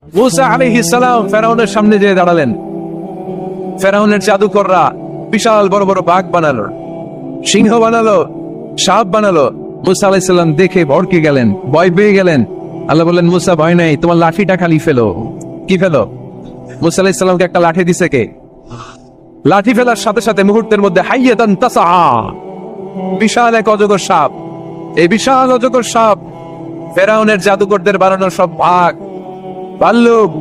মুসা আলাইহিস সালাম ফেরাউনের সামনে যেয়ে দাঁড়ালেন। ফেরাউনের জাদুকররা বিশাল বড় বড় বাঘ বানালো, সিংহ বানালো, সাপ বানালো। মুসা আলাইহিস সালাম দেখে ভড়কে গেলেন, ভয় পেয়ে গেলেন। আল্লাহ বললেন, মুসা ভয় নাই, তোমার লাঠিটা খালি ফেলো। কি ফেলো? মুসা আলাইহিস সালামকে একটা লাঠি দিছে কে? লাঠি ফেলার সাথে সাথে মুহূর্তের মধ্যে হাইয়াতান তাসআ, বিশাল এক অজগর সাপ। এই বিশাল অজগর সাপ ফেরাউনের জাদুকরদের বানানো সব বাঘ, ভাল্লুক,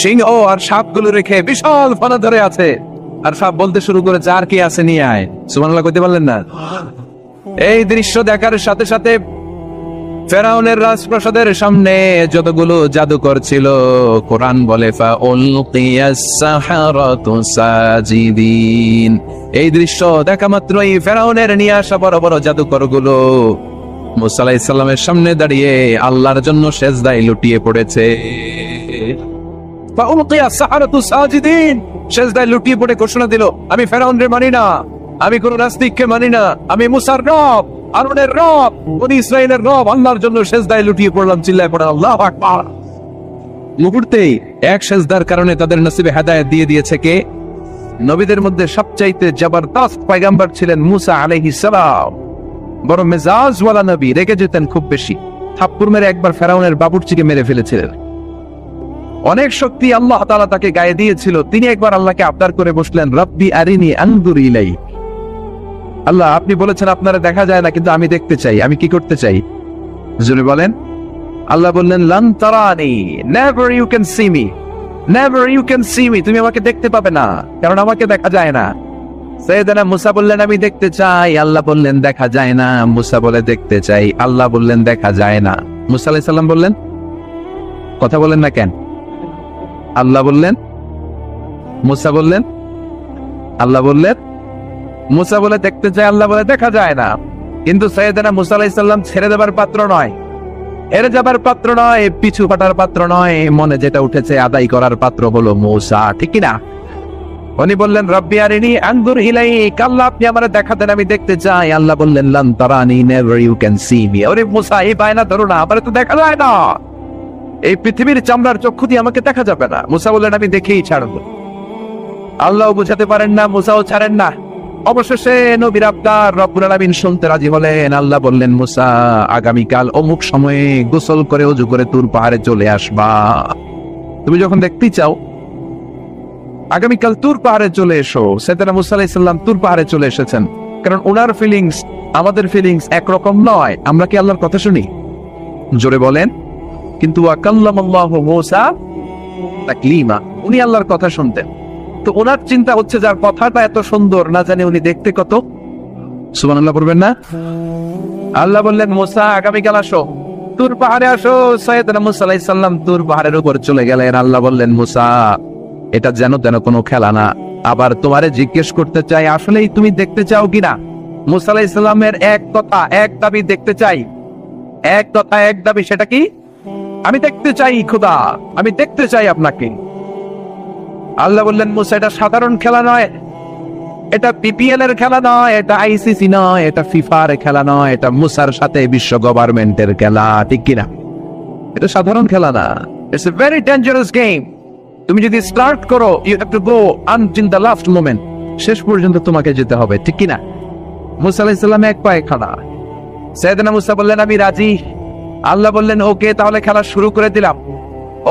সিংহ আর সাপগুলো রেখে বিশাল ফানা ধরে আছে। আর সাপ বলতে শুরু করেছে, আর কি আছে নিয়ে আয়। সুবহানাল্লাহ কইতে পারলেন না? এই দৃশ্য দেখার সাথে সাথে ফেরাউনের রাজপ্রাসাদের সামনে যতগুলো জাদুকর ছিল, কোরআন বলে ফাউলকিয়াস সাহারাতু সাজিদিন। এই দৃশ্য দেখা মাত্রই ফেরাউনের নিয়ে আসা বড় বড় জাদুকর গুলো মুসা আলাইহিস সালামের সামনে দাঁড়িয়ে আল্লাহর জন্য সেজদায় লুটিয়ে পড়েছে। ফাউলকিয়াস সাহারাতু সাজিদিন, সেজদায় লুটিয়ে পড়ে ঘোষণা দিল, আমি ফেরাউনরে মানি না, আমি কোন নাস্তিককে মানি না, আমি মুসার রব, হারুনের রব, বনি ইসরাইলের রব, আল্লাহর জন্য সেজদায় লুটিয়ে পড়লাম। চিল্লায় পড়ে আল্লাহু আকবার। মুহূর্তেই এক সেজদার কারণে তাদের নসিবে হেদায়েত দিয়ে দিয়েছে কে? নবীদের মধ্যে সবচাইতে জবরদস্ত পয়গম্বর ছিলেন মুসা আলাইহিস সালাম। বড় মেজাজওয়ালা নবী, রেগে যেতেন খুব বেশি। থাপ্পড় মেরে একবার ফেরাউনের বাবুর্চিকে মেরে ফেলেছিলেন। অনেক শক্তি আল্লাহ তাআলা তাকে গায়ে দিয়েছিল। তিনি একবার আল্লাহকে আবদার করে বসলেন, রব্বি আরিনি আনজুর ইলাই। আল্লাহ, আপনি বলেছেন আপনারা দেখা যায় না, কিন্তু আমি দেখতে চাই। আমি কি করতে চাই? জোরে বলেন। আল্লাহ বললেন, লান তারানি, never you can see me, never you can see me. তুমি আমাকে দেখতে পাবে না, কারণ আমাকে দেখা যায় না। সাইয়েদনা মুসা বললেন, আমি দেখতে চাই। আল্লাহ বললেন, দেখা যায় না। মুসা বলে, দেখতে চাই। আল্লাহ বললেন, দেখা যায় না। মুসা আলাইহিস সালাম বললেন, কথা বলেন না কেন? আল্লাহ বললেন, মুসা বললেন, আল্লাহ বললেন, মুসা বলে দেখতে চায়, আল্লাহ বলে দেখা যায় না। কিন্তু সাইয়েদনা মুসা আলাইহিস সালাম ছেড়ে দেবার পাত্র নয়, হেরে যাবার পাত্র নয়, পিছু হটার পাত্র নয়। মনে যেটা উঠেছে আদায় করার পাত্র হলো মুসা, ঠিক কি না? উনি বললেন, রব্বি আরিনি আনজুর ইলাইক, আল্লাহ আপনি আমারে দেখা দেন, আমি দেখতে চাই। আল্লাহ বললেন, লান তারানি, never you can see me. ওরে মুসা, এই বায়না ধরো না, আমারে তো দেখা যায় না। এই পৃথিবীর চামড়ার চক্ষু দিয়ে আমাকে দেখা যাবে না। মুসা বললেন, আমি দেখেই ছাড়ব। আল্লাহ বুঝাতে পারেন না, মুসাও ছাড়েন না। অবশেষে নবীর আবদার রব্বুল আলামিন শুনতে রাজি হলেন। আল্লাহ বললেন, মুসা, আগামীকাল অমুক সময়ে গোসল করে ওযু করে তুর পাহাড়ে চলে আসবা। তুমি যখন দেখতে চাও, আগামীকাল তুর পাহাড়ে চলে এসো। সাইয়েদনা মুসা আলাইহিস সালাম তুর পাহাড়ে চলে এসেছেন, কারণ ওনার ফিলিংস আমাদের ফিলিংস একরকম নয়। আমরা কি আল্লাহর কথা শুনি? জোরে বলেন। কিন্তু ওয়াকাল্লামাল্লাহু মুসা তাকলিমা, উনি আল্লাহর কথা শুনতেন। তো ওনার চিন্তা হচ্ছে, যার কথাটা এত সুন্দর, না জানি উনি দেখতে কত। সুবহানাল্লাহ পড়বেন না? আল্লাহ বললেন, মুসা আগামীকাল আসো, তুর পাহাড়ে আসো। সাইয়েদনা মুসা আলাইহিস সালাম তুর পাহাড়ের উপর চলে গেলেন। আল্লাহ বললেন, মুসা, এটা যেন তেন কোনো খেলা না। আবার তোমারে জিজ্ঞেস করতে চাই, আসলেই তুমি দেখতে চাও কিনা? মুসা আলাইহিস সালামের এক কথা এক দাবি, দেখতে চাই। এক কথা এক দাবি, সেটা কি? আমি দেখতে চাই খোদা, আমি দেখতে চাই আপনাকে। আল্লাহ বললেন, মুসা, এটা সাধারণ খেলা নয়, এটা বিপিএল এর খেলা নয়, এটা আইসিসি নয়, এটা ফিফার খেলা নয়, এটা মুসার সাথে বিশ্ব গভর্নমেন্টের খেলা, ঠিক কিনা? এটা সাধারণ খেলা না। It's a very dangerous game. তুমি যদি স্টার্ট করো, you have to go until the last moment. শেষ পর্যন্ত তোমাকে যেতে হবে, ঠিক কিনা? মুসা আলাইহিস সালাম এক পায়ে খাড়া। সাইয়েদনা মুসা বললেন, আমি রাজি। আল্লাহ বললেন, ওকে, তাহলে খেলা শুরু করে দিলাম।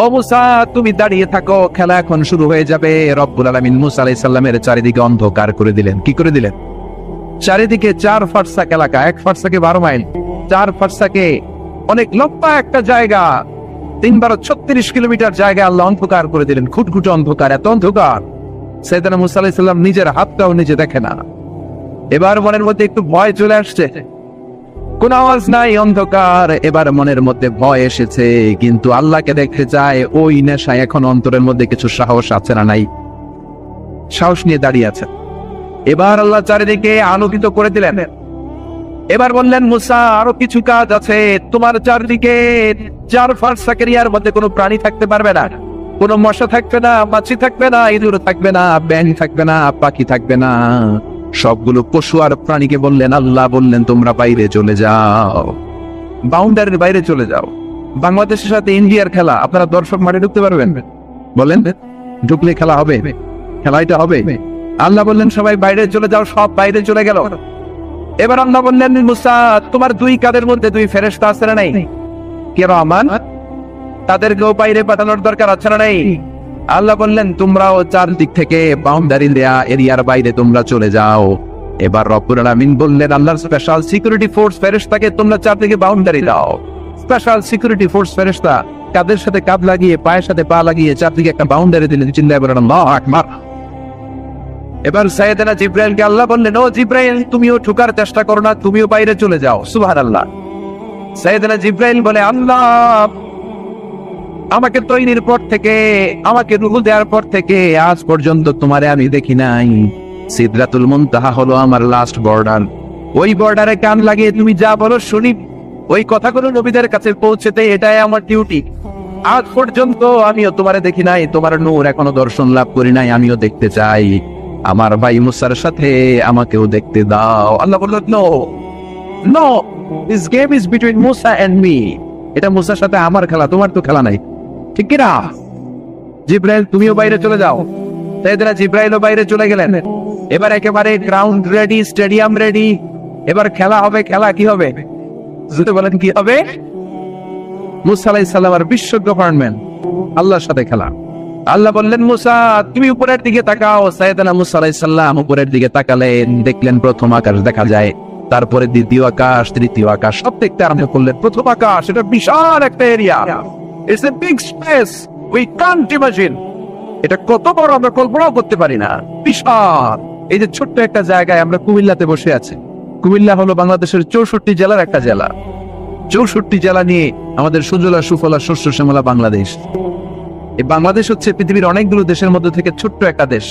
ও মুসা, তুমি দাঁড়িয়ে থাকো, খেলা এখন শুরু হয়ে যাবে। রব্বুল আলামিন মুসা আলাইহিস সালামের চারিদিকে অন্ধকার করে দিলেন। কি করে দিলেন? চারিদিকে 4 ফারসাক এলাকা, 1 ফারসাকে 12 মাইল, 4 ফারসাকে অনেক লম্বা একটা জায়গা, 3×36 কিলোমিটার জায়গা আল্লাহ অন্ধকার করে দিলেন। খুটখুটে অন্ধকার, এত অন্ধকার সাইয়েদনা মুসা আলাইহিস সালাম নিজের হাতটাও নিজে দেখে না। এবার মনের মধ্যে একটু ভয় চলে আসছে। কোন আওয়াজ নাই, অন্ধকার। এবার মনের মধ্যে ভয় এসেছে, কিন্তু আল্লাহকে দেখতে চায়। ওই নেশায় এখন অন্তরের মধ্যে কিছু সাহস আছে না নাই? সাহস নিয়ে দাঁড়িয়ে আছে। এবার আল্লাহ চারিদিকে আলোকিত করে দিলেন। এবার বললেন, মুসা, আরো কিছু কাজ আছে। তোমার চারিদিকে 4 ফারসাক এরিয়ার মধ্যে কোনো প্রাণী থাকতে পারবে না। কোনো মশা থাকবে না, মাছি থাকবে না, ইঁদুর থাকবে না, ব্যাঙ থাকবে না, পাখি থাকবে না। সবগুলো পশু আর প্রাণীকে বললেন, আল্লাহ বললেন, তোমরা বাইরে চলে যাও, বাউন্ডারির বাইরে চলে যাও। বাংলাদেশের সাথে ইন্ডিয়ার খেলা, আপনারা দর্শক মাঠে ঢুকতে পারবেন? বলেন, ঢুকলে খেলা হবে? খেলাটা হবে? আল্লাহ বললেন সবাই বাইরে চলে যাও, সব বাইরে চলে গেল। এবার আল্লাহ বললেন মুসা, তোমার দুই কাঁধের মধ্যে দুই ফেরেশতা আছে না নাই? কিরামান, তাদেরকেও বাইরে পাঠানোর দরকার আছে না নাই? আল্লাহ বললেন তোমরাও চারদিক থেকে বাউন্ডারি দেয়া এরিয়ার বাইরে তোমরা চলে যাও। এবার রব্বুল আলামিন বললেন আল্লাহর স্পেশাল সিকিউরিটি ফোর্স ফেরেশতাকে তোমরা চারদিকে বাউন্ডারি দাও। স্পেশাল সিকিউরিটি ফোর্স ফেরেশতা কাঁধের সাথে কাঁধ লাগিয়ে পায়ের সাথে পা লাগিয়ে চারদিকে একটা বাউন্ডারি দিলেন। চিল্লায় বলেন আল্লাহু আকবার। এবার সাইয়েদনা জিব্রাইলকে আল্লাহ বললেন, ও জিব্রাইল, তুমিও ঠুকার চেষ্টা করো না, তুমিও বাইরে চলে যাও। সুবহানাল্লাহ। সাইয়েদনা জিব্রাইল বলে, আল্লাহ আমাকে তৈরির পর থেকে, আমাকে রূহ দেওয়ার পর থেকে আজ পর্যন্ত তোমারে আমি দেখি নাই। সিদরাতুল মুনতাহা হলো আমার লাস্ট বর্ডার। ওই বর্ডারে কান লাগিয়ে তুমি যা বলো শুনি, ওই কথাগুলো নবীদের কাছে পৌঁছেতে এটাই আমার ডিউটি। আজ পর্যন্ত আমিও তোমারে দেখি নাই, তোমার নূর এখনো দর্শন লাভ করি নাই, আমিও দেখতে চাই। আমার ভাই মুসার সাথে আমাকেও দেখতে দাও। আল্লাহ বললেন, no no, this game is between Musa and me. এটা মুসার সাথে আমার খেলা, তোমার তো খেলা নাই, ঠিক কি না? জিব্রাইল তুমিও বাইরে চলে যাও। সাইয়েদনা জিব্রাইলও বাইরে চলে গেলেন। এবার একেবারে গ্রাউন্ড রেডি, স্টেডিয়াম রেডি। এবার খেলা হবে। খেলা কি হবে? যদি বলেন কি হবে? মুসা আলাইহিস সালাম আর বিশ্ব গভর্নমেন্ট, আল্লাহর সাথে খেলা। আল্লাহ বললেন মুসা তুমি উপরের দিকে তাকাও। সাইয়েদনা মুসা আলাইহিস সালাম উপরের দিকে তাকালেন, দেখলেন প্রথম আকাশ দেখা যায়, তারপরে দ্বিতীয় আকাশ, তৃতীয় আকাশ, সব দেখতে আরম্ভ করলেন। প্রথম আকাশ, এটা বিশাল একটা area, it's a big space, we can't imagine. এটা কত বড় আমরা কল্পনাও করতে পারি না, বিশাল। এই যে ছোট্ট একটা জায়গায় আমরা কুমিল্লাতে বসে আছি। কুমিল্লা হলো বাংলাদেশের 64 জেলার একটা জেলা। 64 জেলা নিয়ে আমাদের সুজলা সুফলা শস্য শ্যামলা বাংলাদেশ। এই বাংলাদেশ হচ্ছে পৃথিবীর অনেকগুলো দেশের মধ্যে থেকে ছোট্ট একটা দেশ।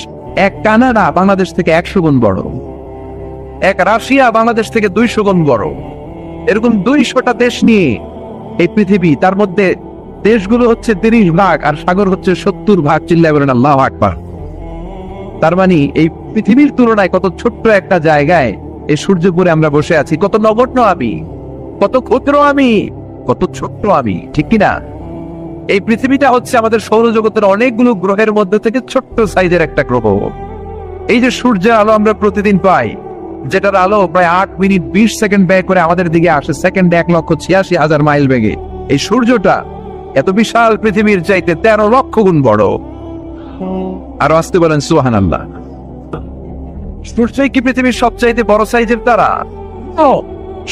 এক কানাডা বাংলাদেশ থেকে 100 গুণ বড়, এক রাশিয়া বাংলাদেশ থেকে 200 গুণ বড়। এরকম 200টা দেশ নিয়ে এই পৃথিবী, তার মধ্যে দেশগুলো হচ্ছে 30 ভাগ আর সাগর হচ্ছে 70 ভাগ। চিল্লায় বলেন আল্লাহু আকবার। তার মানে এই পৃথিবীর তুলনায় কত ছোট্ট একটা জায়গায় এই সূর্যপুরে আমরা বসে আছি। কত নগণ্য আমি, কত ক্ষুদ্র আমি, কত ছোট্ট আমি, ঠিক কিনা? এই পৃথিবীটা হচ্ছে আমাদের সৌরজগতের অনেকগুলো গ্রহের মধ্যে থেকে ছোট্ট সাইজের একটা গ্রহ। এই যে সূর্যের আলো আমরা প্রতিদিন পাই, যেটার আলো প্রায় 8 মিনিট 20 সেকেন্ড ব্যয় করে আমাদের দিকে আসে, সেকেন্ডে 1,86,000 মাইল বেগে। এই সূর্যটা এত বিশাল পৃথিবীর চাইতে 13 লক্ষ গুণ বড়। আর আসতে বলেন সুবহানাল্লাহ। সূর্যই কি পৃথিবীর সবচাইতে বড় সাইজের তারা?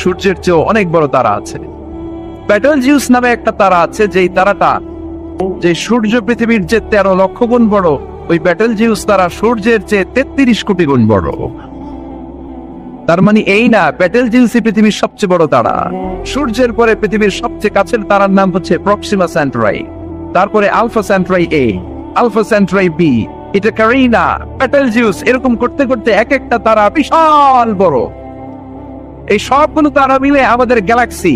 সূর্যের চেয়েও অনেক বড় তারা আছে। বেটেলজিউস নামে একটা তারা আছে, যেই তারাটা, যে সূর্য পৃথিবীর যে 13 লক্ষ গুণ বড়, ওই বেটেলজিউস তারা সূর্যের চেয়ে 33 কোটি গুণ বড়। তার মানে এই না, বেটেলজিউসই পৃথিবীর সবচেয়ে বড় তারা। সূর্যের পরে পৃথিবীর সবচেয়ে কাছের তারার নাম হচ্ছে প্রক্সিমা সেন্টরাই, তারপরে আলফা সেন্টরাই এ, আলফা সেন্টরাই বি, এটা ক্যারিনা, বেটেলজিউস, এরকম করতে করতে এক একটা তারা বিশাল বড়। এই সবগুলো তারা মিলে আমাদের গ্যালাক্সি।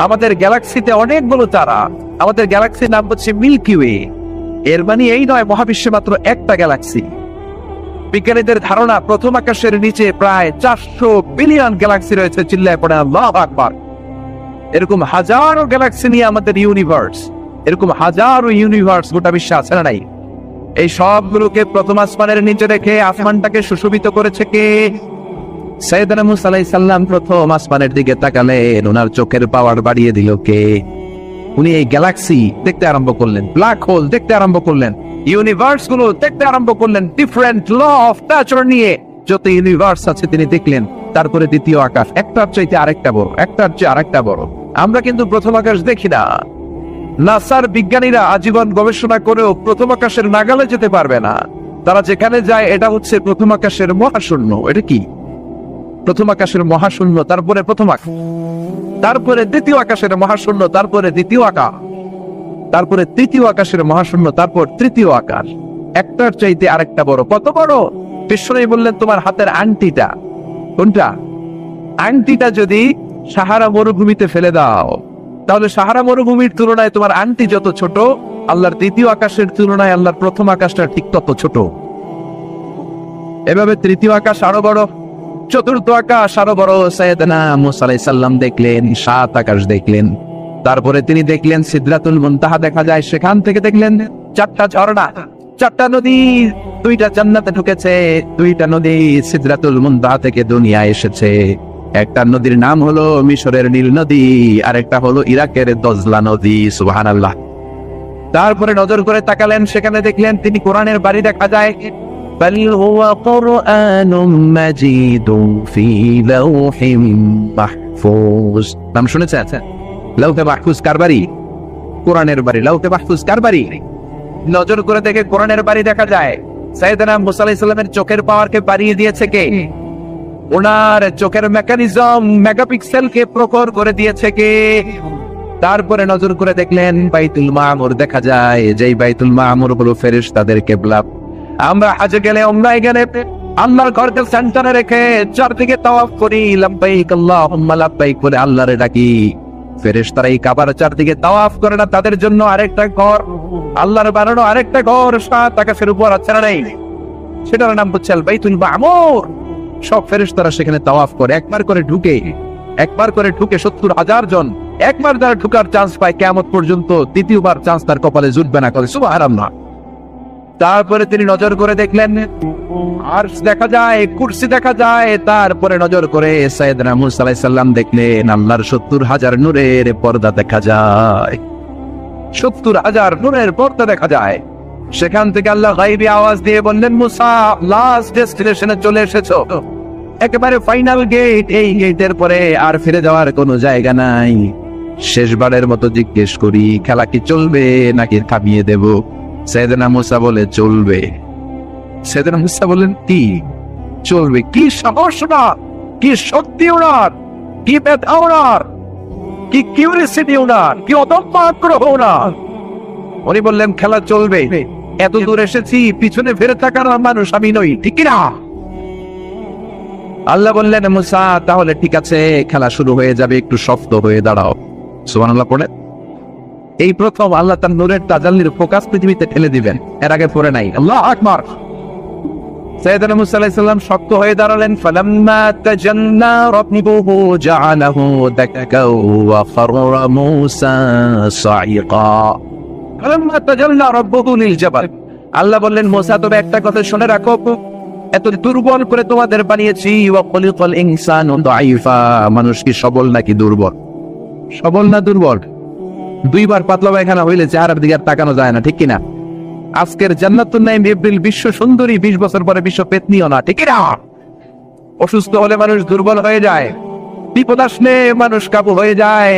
আমাদের গ্যালাক্সিতে অনেকগুলো তারা। আমাদের গ্যালাক্সির নাম হচ্ছে মিল্কি ওয়ে। এর মানে এই নয় মহাবিশ্বে মাত্র একটা গ্যালাক্সি। বিজ্ঞানীদের ধারণা প্রথম আকাশের নিচে প্রায় 400 বিলিয়ন গ্যালাক্সি রয়েছে। চিল্লায় পড়ে আল্লাহু আকবার। এরকম হাজারো গ্যালাক্সি নিয়ে আমাদের ইউনিভার্স, এরকম হাজারো ইউনিভার্স গোটা বিশ্বে আছে না নাই? এই সবগুলোকে প্রথম আসমানের নিচে রেখে আসমানটাকে সুশোভিত করেছে কে? সাইয়েদনা মুসা আলাইহিস সালাম প্রথম আসমানের দিকে তাকালেন, ওনার চোখের পাওয়ার বাড়িয়ে দিল কে? উনি এই গ্যালাক্সি দেখতে আরম্ভ করলেন, ব্ল্যাক হোল দেখতে আরম্ভ করলেন, ইউনিভার্স গুলো দেখতে আরম্ভ করলেন, ডিফারেন্ট ল অফ নেচার নিয়ে যত ইউনিভার্স আছে তিনি দেখলেন। তারপরে দ্বিতীয় আকাশ, একটার চাইতে আরেকটা বড়, একটার চেয়ে আরেকটা বড়। আমরা কিন্তু প্রথম আকাশ দেখি না। নাসার বিজ্ঞানীরা আজীবন গবেষণা করেও প্রথম আকাশের নাগালে যেতে পারবে না। তারা যেখানে যায় এটা হচ্ছে প্রথম আকাশের মহাশূন্য। এটা কি? প্রথম আকাশের মহাশূন্য, তারপরে প্রথম আকাশ, তারপরে দ্বিতীয় আকাশের মহাশূন্য, তারপরে দ্বিতীয় আকাশ, তারপরে তৃতীয় আকাশের মহাশূন্য, তারপর তৃতীয় আকাশ। একটার চাইতে আরেকটা বড়। কত বড়? বিশ্বনবী বললেন তোমার হাতের আংটিটা, কোনটা? আংটিটা যদি সাহারা মরুভূমিতে ফেলে দাও, তাহলে সাহারা মরুভূমির তুলনায় তোমার আংটি যত ছোট, আল্লাহর দ্বিতীয় আকাশের তুলনায় আল্লাহর প্রথম আকাশটা ঠিক তত ছোট। এভাবে তৃতীয় আকাশ আরো বড়, চতুর্থ আকাশ আরো বড়। সাইয়েদনা মুসা আলাইহিস সালাম দেখলেন 7 আকাশ দেখলেন। তারপরে তিনি দেখলেন সিদরাতুল মুনতাহা দেখা যায়, সেখান থেকে দেখলেন 4টা ঝর্ণা, 4টা নদী, 2টা জান্নাতে ঢুকেছে, 2টা নদী সিদরাতুল মুনতাহা থেকে দুনিয়ায় এসেছে। একটা নদীর নাম হলো মিশরের নীল নদী, আর একটা হলো ইরাকের দজলা নদী। সুবহানাল্লাহ। তারপরে নজর করে তাকালেন, সেখানে দেখলেন তিনি কোরআনের বাড়ি দেখা যায়। বাল হুয়া কুরআনুম মাজিদুন ফি লাওহিম মাহফুজ। নাম শুনেছেন? লাউহে মাহফুজ কার বাড়ি? কোরআনের বাড়ি। লাউহে মাহফুজ কার বাড়ি? নজর করে দেখে কোরআনের বাড়ি দেখা যায়। সাইয়েদনা মুসা আলাইহিস সালামের চোখের পাওয়ারকে বাড়িয়ে দিয়েছে কে? ওনার চোখের মেকানিজম, মেগাপিক্সেলকে প্রখর করে দিয়েছে কে? তারপরে নজর করে দেখলেন বাইতুল মামুর দেখা যায়, যেই বাইতুল মামুর হলো ফেরেশতাদের কিবলা। আমরা হজে গেলে, উমরায় গেলে আল্লাহর ঘরকে সেন্টারে রেখে চারদিকে তাওয়াফ করি, লাব্বাইক আল্লাহুম্মা লাব্বাইক বলে আল্লাহরে ডাকি। ফেরেশতারা এই কাবার চারদিকে তাওয়াফ করে না, তাদের জন্য আরেকটা ঘর, আল্লাহর বানানো আরেকটা ঘর 7 আকাশের উপর আছে না নেই? সেটার নাম হচ্ছে আল বাইতুল মামুর। সব ফেরেশতারা সেখানে তাওয়াফ করে, একবার করে ঢুকে 70,000 জন একবার যারা ঢুকার চান্স পায় কিয়ামত পর্যন্ত, দ্বিতীয়বার চান্স তার কপালে জুটবে না। করে সুবহানাল্লাহ। তারপরে তিনি নজর করে দেখলেন আরশ দেখা যায়, কুরসি দেখা যায়। তারপরে নজর করে সাইয়েদনা মুসা আলাইহিস সালাম দেখলেন আল্লাহর 70,000 নূরের পর্দা দেখা যায়। 70,000 নূরের পর্দা দেখা যায়। সেখান থেকে আল্লাহ গায়বী আওয়াজ দিয়ে বললেন, মুসা লাস্ট ডেস্টিনেশনে চলে এসেছো, একেবারে ফাইনাল গেট। এই গেটের পরে আর ফিরে যাওয়ার কোনো জায়গা নাই। শেষবারের মতো জিজ্ঞেস করি, খেলা কি চলবে নাকি থামিয়ে দেব? সাইয়েদনা মুসা বলে চলবে। সাইয়েদনা মুসা বলেন কি চলবে? কি সাহস ওনার, কি শক্তি ওনার, কি মেধা ওনার, কি কিউরিসিটি ওনার, কি অদম্য আগ্রহ ওনার। উনি বললেন খেলা চলবে। এত দূর এসেছি, পিছনে ফিরে থাকার মানুষ আমি নই, ঠিক না? আল্লাহ বললেন, মুসা তাহলে ঠিক আছে, খেলা শুরু হয়ে যাবে, একটু শক্ত হয়ে দাঁড়াও। সুবহানাল্লাহ পড়ে। এই প্রথম আল্লাহ তার নূরের তাজাল্লির ফোকাস পৃথিবীতে ঠেলে দিবেন, এর আগে পড়ে নাই। আল্লাহু আকবার। সাইয়েদনা মুসা আলাইহিস সালাম শক্ত হয়ে দাঁড়ালেন। ফালাম্মা তাজাল্লা রাব্বুহু জাআলাহু দাক্কাও ওয়া খাররা মুসা সাইকা। ফালাম্মা তাজাল্লা রাব্বুহু লিল জাবাল। আল্লাহ বললেন, মুসা তবে একটা কথা শুনে রাখো, এত দুর্বল করে তোমাদের বানিয়েছি। ওয়া খলিকাল ইনসানু দাঈফা। মানুষ কি সবল নাকি দুর্বল? সবল না দুর্বল? 2বার পাতলা পায়খানা হইলে চেহারার দিকে আর তাকানো যায় না, ঠিক কিনা? আজকের জান্নাতুন নাঈম এপ্রিল বিশ্ব সুন্দরী, 20 বছর পরে বিশ্ব পেতনিও না, ঠিক কিনা? অসুস্থ হলে মানুষ দুর্বল হয়ে যায়, বিপদ আসলে মানুষ কাবু হয়ে যায়,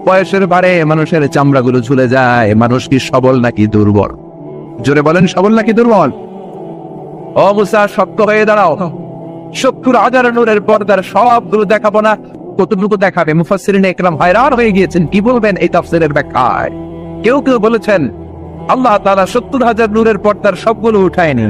বয়সের ভারে মানুষের চামড়াগুলো ঝুলে যায়। মানুষ কি সবল নাকি দুর্বল? জোরে বলেন, সবল নাকি দুর্বল? ও মুসা শক্ত হয়ে দাঁড়াও। 70,000 নূরের পর্দার সবগুলো দেখাবো না, কতটুকু দেখাবে? মুফাসসিরিনে ইকরাম হয়রান হয়ে গিয়েছেন, কি বলবেন এই তাফসীরের ব্যাখ্যায়। কেউ বলেছেন আল্লাহ তাআলা 70,000 নূরের পর্দার সবগুলো উঠায়নি।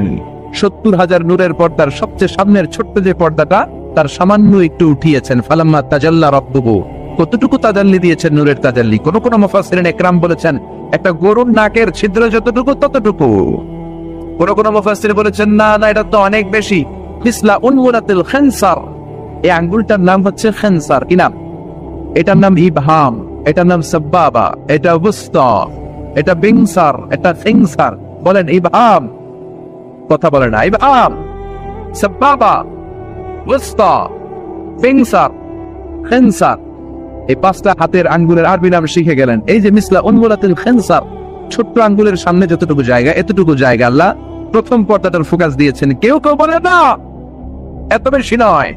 70,000 নূরের পর্দার সবচেয়ে সামনের ছোট্ট যে পর্দাটা, তার সামান্য একটু উঠিয়েছেন। ফালাম্মা তাজাল্লা রাব্বুহু। কতটুকু তাজাল্লি দিয়েছেন নূরের তাজাল্লি? কোন মুফাসসিরিনে ইকরাম বলেছেন একটা গরুর নাকের ছিদ্র যতটুকু ততটুকু। কোন মুফাসসির বলেছেন না না, এটা তো অনেক বেশি। মিসলা উনমুরাতিল খানসার। এই আঙ্গুলটার নাম হচ্ছে খানসার। কি নাম? এটার নাম ইবহাম, এটার নাম সাব্বাবা, এটা বুস্তা, এটা বিংসার, এটা ফিংসার। বলেন ইবহাম, কথা বলে না। ইবহাম, সাব্বাবা, বুস্তা, ফিংসার, খানসার। এই 5টা হাতের আঙ্গুলের আরবি নাম শিখে গেলেন। এই যে মিসলা উনমুরাতিল খানসার, ছোট্ট আঙ্গুলের সামনে যতটুকু জায়গা, এতটুকু জায়গা আল্লাহ প্রথম পর্দাটার ফোকাস দিয়েছেন। কেউ বলে না এত বেশি নয়।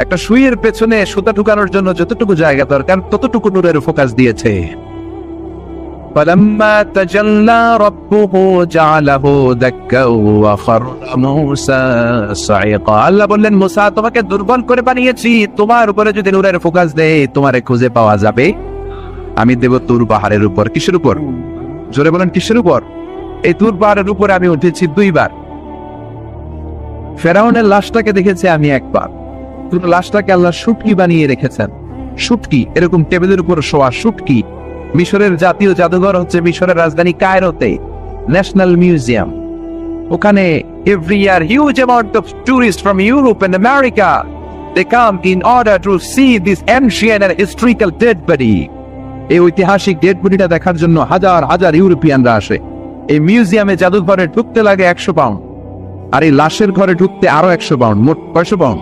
একটা সুইয়ের পেছনে সুতা ঢুকানোর জন্য যতটুকু জায়গা দরকার, ততটুকু নূরের ফোকাস দিয়েছে। ফালাম্মা তাজাল্লা রাব্বুহু জাআলাহু দাক্কাও ওয়া খাররা মুসা সাইকা। আল্লাহ বললেন, মুসা তোমাকে দুর্বল করে বানিয়েছি, তোমার উপরে যদি নূরের ফোকাস দেই, তোমারে খুঁজে পাওয়া যাবে। আমি দেব তুর পাহাড়ের উপর। কিসের উপর? জোরে বলেন, কিসের উপর? এই তুর পাহাড়ের উপরে আমি উঠেছি 2বার। ফেরাউনের লাশটাকে দেখেছি আমি 1বার। পুরো লাশটাকে আল্লাহ শুটকি বানিয়ে রেখেছেন। শুটকি, এরকম টেবিলের উপর শোয়া শুটকি। মিশরের জাতীয় জাদুঘর হচ্ছে মিশরের রাজধানী কায়রোতে, ন্যাশনাল মিউজিয়াম। ওখানে every year huge amount of tourists from Europe and America, they come in order to see this ancient and historical dead body. এই ঐতিহাসিক ডেড বডিটা দেখার জন্য হাজার হাজার ইউরোপিয়ানরা আসে। এই মিউজিয়ামে জাদুঘরে ঢুকতে লাগে 100 পাউন্ড, আর এই লাশের ঘরে ঢুকতে আরো 100 পাউন্ড, মোট 500 পাউন্ড।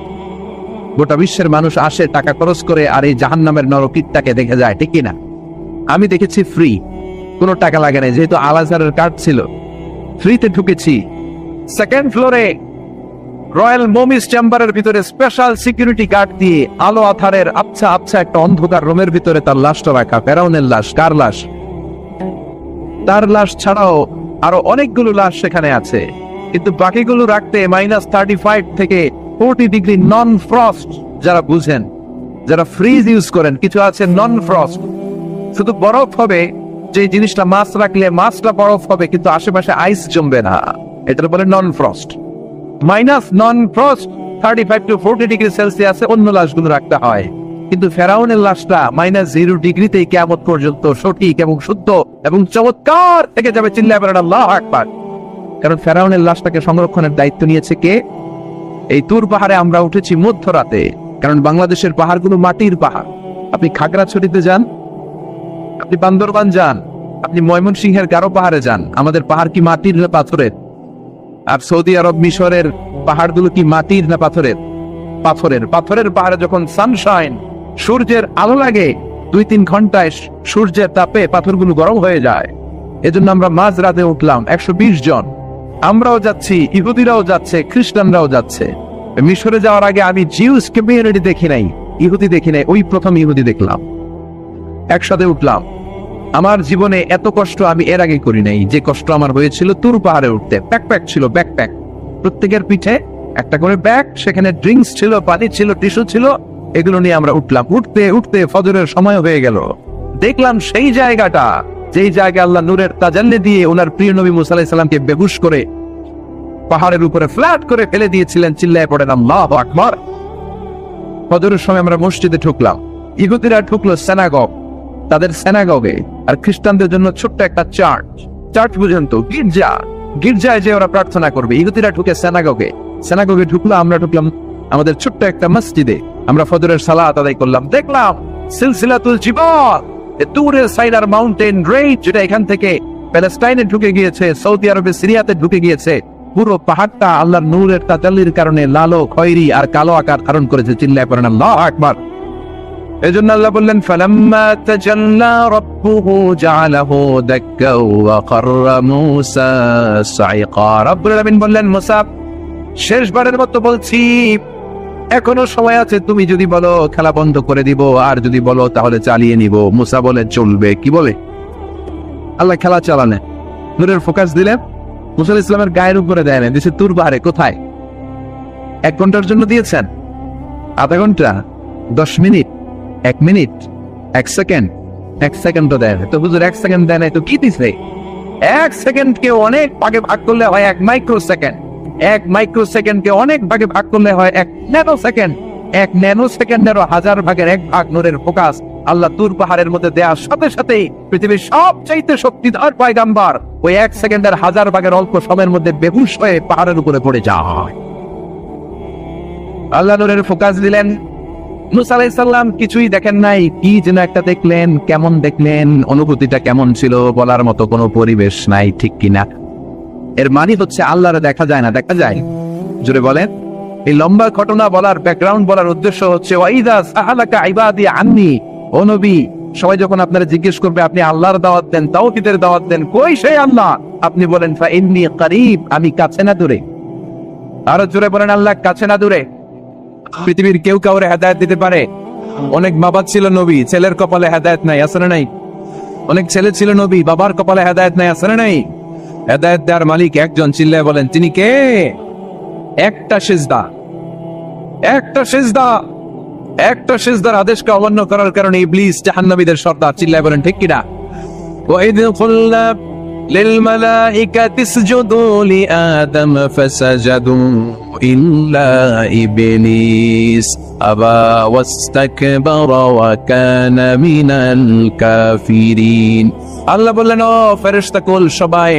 গোটা বিশ্বের মানুষ আসে টাকা খরচ করে, আর এই জাহান্নামের নরকীটটাকে দেখে যায়, ঠিক কিনা? আমি দেখেছি ফ্রি, কোনো টাকা লাগে না, যেহেতু আল-আজহারের কার্ড ছিল, ফ্রিতে ঢুকেছি। সেকেন্ড ফ্লোরে রয়্যাল মমিস চেম্বারের ভিতরে স্পেশাল সিকিউরিটি গার্ড দিয়ে আলো আধারের আবছা আবছা একটা অন্ধকার রুমের ভিতরে তার লাশটা রাখা। ফেরাউনের লাশ। কার লাশ? তার লাশ ছাড়াও আরো অনেকগুলো লাশ সেখানে আছে, কিন্তু বাকিগুলো রাখতে -35 থেকে 40 ডিগ্রি নন ফ্রস্ট। যারা বুঝেন, যারা ফ্রিজ ইউজ করেন, কিছু আছে নন ফ্রস্ট, শুধু বরফ হবে, যে জিনিসটা মাছ রাখলে মাছটা বরফ হবে কিন্তু আশেপাশে আইস জমবে না, এটার বলে non frost. Non frost 35 to 40 degree সেলসিয়াসে অন্য লাশগুলো রাখতে হয়, কিন্তু ফেরাউনের লাশটা -0 ডিগ্রিতেই কিয়ামত পর্যন্ত সঠিক এবং শুদ্ধ এবং চমৎকার থেকে যাবে। চিল্লায় বলেন আল্লাহু আকবার। কারণ ফেরাউনের লাশটাকে সংরক্ষণের দায়িত্ব নিয়েছে কে? এই তুর পাহাড়ে আমরা উঠেছি মধ্যরাতে, কারণ বাংলাদেশের পাহাড়গুলো মাটির পাহাড়। আপনি খাগড়াছড়িতে যান, আপনি বান্দরবান যান, আপনি ময়মনসিংহের গারো পাহাড়ে যান, আমাদের পাহাড় কি মাটির না পাথরের? আর সৌদি আরব মিশরের পাহাড়গুলো কি মাটির না পাথরের? পাথরের। পাথরের পাহাড়ে যখন সানশাইন, সূর্যের আলো লাগে, 2-3 ঘন্টায় সূর্যের তাপে পাথরগুলো গরম হয়ে যায়। এজন্য আমরা মাঝ রাতে উঠলাম 120 জন। আমরাও যাচ্ছি, ইহুদিরাও যাচ্ছে, খ্রিস্টানরাও যাচ্ছে। মিশরে যাওয়ার আগে আমি জিউস কমিউনিটি দেখি নাই, ইহুদি দেখি নাই, ওই প্রথম ইহুদি দেখলাম। একসাথে উঠলাম। আমার জীবনে এত কষ্ট আমি এর আগে করি নাই, যে কষ্ট আমার হয়েছিল তুর পাহাড়ে উঠতে। ব্যাকপ্যাক ছিল, ব্যাকপ্যাক, প্রত্যেকের পিঠে একটা করে ব্যাগ, সেখানে ড্রিঙ্কস ছিল, পানি ছিল, টিস্যু ছিল, এগুলো নিয়ে আমরা উঠলাম। উঠতে উঠতে ফজরের সময় হয়ে গেল। দেখলাম সেই জায়গাটা, যেই জায়গায় আল্লাহ নূরের তাজাল্লি দিয়ে ওনার প্রিয় নবী মুসা আলাইহিস সালামকে বেহুশ করে পাহাড়ের উপরে ফ্ল্যাট করে ফেলে দিয়েছিলেন। চিল্লায় পড়েন আল্লাহু আকবার। ফজরের সময় আমরা মসজিদে ঢুকলাম। ইহুদিরা ঢুকলো সিনাগগ, তাদের সিনাগগে, আর খ্রিস্টানদের জন্য ছোট্ট একটা চার্চ বুঝেন তো, গির্জা, গির্জায় যে ওরা প্রার্থনা করবে। ইহুদিরা ঢুকে সিনাগগে, সিনাগগে ঢুকলো, আমরা ঢুকলাম আমাদের ছোট্ট একটা মসজিদে। আমরা ফজরের সালাত আদায় করলাম। দেখলাম সিলসিলাতুল জিবাল, দূরের সাইনার মাউন্টেন রেঞ্জ, যেটা এখান থেকে প্যালেস্টাইনে ঢুকে গিয়েছে, সৌদি আরবে, সিরিয়াতে ঢুকে গিয়েছে। পুরো পাহাড়টা আল্লাহর নূরের তাজাল্লির কারণে লালো, খয়েরি আর কালো আকার ধারণ করেছে। চিল্লায় পড়েন আল্লাহু আকবার। এজন্য আল্লাহ বললেন ফালাম্মা তাজাল্লা রাব্বুহু জাআলাহু দাক্কা ওয়া খাররা মূসা সাইকা। রব্বুল আলামিন বললেন, মুসা, শেষবারের মতো বলছি, এখনো সময় আছে, তুমি যদি বলো খেলা বন্ধ করে দিব, আর যদি বলো তাহলে চালিয়ে নিব। মুসা বলে চলবে। কি বলে? আল্লাহ খেলা চালানে নূরের ফোকাস দিলেন, মুসা আলাইহিস সালামের গায়ের উপরে দেয় না, দিয়েছে তুর পাহাড়ে। কোথায়? 1 ঘন্টার জন্য দিয়েছেন, আধা ঘন্টা, 10 মিনিট, 1 মিনিট, 1 সেকেন্ড, 1 সেকেন্ডও দেয় না। তো হুজুর 1 সেকেন্ড দেয় না, তো কি দিছে? 1 সেকেন্ডকে অনেক ভাগে ভাগ করলে হয় 1 মাইক্রো সেকেন্ড। 1 মাইক্রো সেকেন্ডকে অনেক ভাগে ভাগ করলে হয় 1 ন্যানো সেকেন্ড। 1 ন্যানো সেকেন্ডেরও 1000 ভাগের 1 ভাগ নূরের ফোকাস আল্লাহ তুর পাহাড়ের মধ্যে দেওয়ার সাথে সাথেই পৃথিবীর সবচাইতে শক্তিধর পয়গাম্বর ওই 1 সেকেন্ডের 1000 ভাগের অল্প সময়ের মধ্যে বেহুশ হয়ে পাহাড়ের উপরে পড়ে যায়। আল্লাহ নূরের ফোকাস দিলেন। মুসা আলাইহিস সালাম কিছুই দেখেন নাই, কি যেন একটা দেখলেন। কেমন দেখলেন, অনুভূতিটা কেমন ছিল, বলার মতো কোনো পরিবেশ নাই, ঠিক কিনা? এর মানে হচ্ছে আল্লাহরে দেখা যায় না, দেখা যায়? জোরে বলেন। এই লম্বা ঘটনা বলার, ব্যাকগ্রাউন্ড বলার উদ্দেশ্য হচ্ছে ওয়াইদা সাআলাকা ইবাদি আন্নি, ও নবী, সবাই যখন আপনারা জিজ্ঞেস করবে, আপনি আল্লাহর দাওয়াত দেন, তাওহীদের দাওয়াত দেন, কই সেই আল্লাহ? আপনি বলেন ফা ইন্নী করিব, আমি কাছে না দূরে। আরো জোরে বলেন, আল্লাহ কাছে না দূরে। পৃথিবীর কেউ কাউরে হেদায়েত দিতে পারে? অনেক বাবা ছিল নবী, ছেলের কপালে হেদায়েত নাই, আছে না নাই? অনেক ছেলে ছিল নবী, বাবার কপালে হেদায়েত নাই, আছে না নাই? হেদায়েত দেওয়ার মালিক একজন। চিল্লায় বলেন, তিনি কে? একটা সিজদা, একটা সিজদা, একটা সিজদার আদেশকে অমান্য করার কারণে ইবলিস জাহান্নামীদের সর্দার। চিল্লায় বলেন, ঠিক কিনা? ওয়াইদ কুল্লা للملائكة اسجدوا لآدم فسجدوا إلا إبليس أبى واستكبر وكان من الكافرين। আল্লাহ বললেন, ও ফেরেশতা কুল, সবাই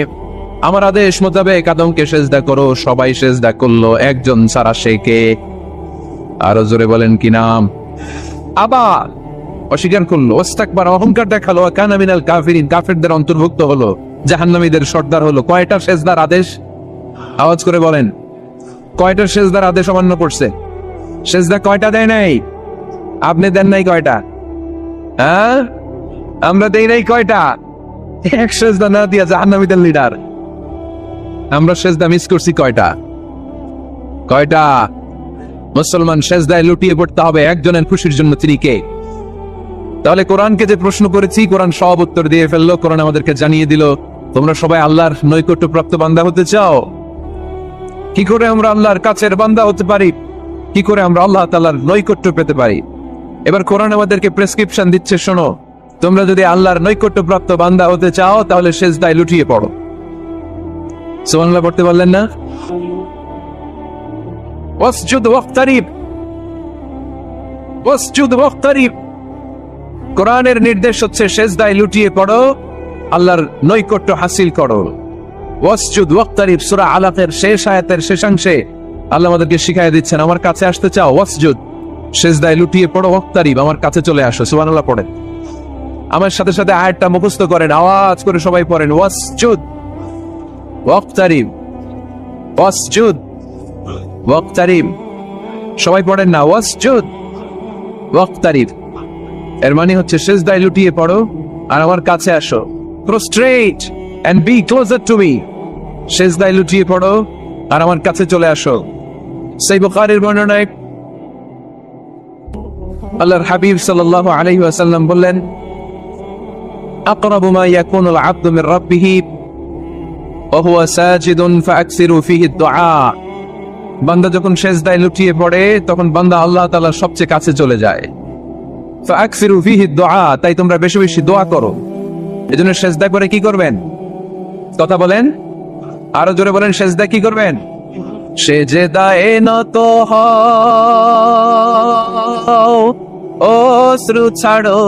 আমার আদেশ মোতাবেক আদমকে সিজদা করো। সবাই সিজদা করলো, একজন ছাড়া, সে কে? আরো জোরে বলেন, কি নাম? আবা, অস্বীকার করলো, ওয়াস্তাকবার অহংকার দেখালো, কানা মিনাল কাফিরিন কাফেরদের অন্তর্ভুক্ত হলো, জাহান্নামীদের সর্দার হলো। কয়টা সেজদার আদেশ? আওয়াজ করে বলেন, কয়টা সেজদার আদেশ অমান্য করছে? সেজদা কয়টা দেয় নাই? আপনি দেন নাই কয়টা? হ্যাঁ, আমরা দেই নাই কয়টা? এক সেজদা না দিয়া জাহান্নামীদের লিডার। আমরা সেজদা মিস করছি কয়টা? কয়টা? মুসলমান সেজদায় লুটিয়ে পড়তে হবে একজনের খুশির জন্য, তিনি কে? তাহলে কোরআনকে যে প্রশ্ন করেছি, কোরআন সব উত্তর দিয়ে ফেললো। কোরআন আমাদেরকে জানিয়ে দিল, তোমরা সবাই আল্লাহর নৈকট্য প্রাপ্ত বান্দা হতে চাও? কি করে আমরা আল্লাহর কাছের বান্দা হতে পারি? কি করে আমরা আল্লাহ তাআলার নৈকট্য পেতে পারি? এবার কোরআন আমাদেরকে প্রেসক্রিপশন দিচ্ছে, শোনো, তোমরা যদি আল্লাহর নৈকট্য প্রাপ্ত বান্দা হতে চাও তাহলে সেজদায় লুটিয়ে পড়ো। সুবহানাল্লাহ পড়তে পারলেন না? ওয়াসজুদ ওয়াক্তারিব, ওয়াসজুদ ওয়াক্তারিব। কোরআনের নির্দেশ হচ্ছে সেজদায় লুটিয়ে পড়ো, আল্লাহর নৈকট্য হাসিল করো। ওয়াসজুদ ওয়াক্তারিব সূরা আলাকের শেষ আয়াতের শেষাংশে আল্লাহ আমাদেরকে শিখাই দিচ্ছেন, আমার কাছে আসতে চাও, ওয়াসজুদ, সেজদায় লুটিয়ে পড়ো, ওয়াক্তারিব, আমার কাছে চলে আসো। সুবহানাল্লাহ পড়েন, আমার সাথে সাথে আয়াতটা মুখস্থ করেন, আওয়াজ করে সবাই পড়েন, ওয়াসজুদ ওয়াক্তারিব, ওয়াসজুদ ওয়াক্তারিব। সবাই পড়েন না, ওয়াসজুদ ওয়াক্তারিব। এর মানে হচ্ছে সেজদায় লুটিয়ে পড়ো আর আমার কাছে আসো। Prostrate and be closer to me. সেজদায় লুটিয়ে পড়ো আর আমার কাছে চলে আসো। সহিহ বুখারীর বর্ণনায় আল্লাহর হাবিব সাল্লাল্লাহু আলাইহি ওয়াসাল্লাম বললেন, আকরাবু মা ইয়াকুনুল আবদু মির রাব্বিহি ওয়া হুয়া সাজিদুন ফাআকসিরু ফীহি দুআ। বান্দা যখন সেজদায় লুটিয়ে পড়ে তখন বান্দা আল্লাহ তাআলার সবচেয়ে কাছে চলে যায়। ফাআকসিরু ফীহি দুআ, তাই তোমরা বেশি বেশি দোয়া করো। এজন্য সেজদা করে কি করবেন? কথা বলেন, আরো জোরে বলেন, সেজদা কি করবেন? সেজদায়ে নত হও, অশ্রু ছাড়ো,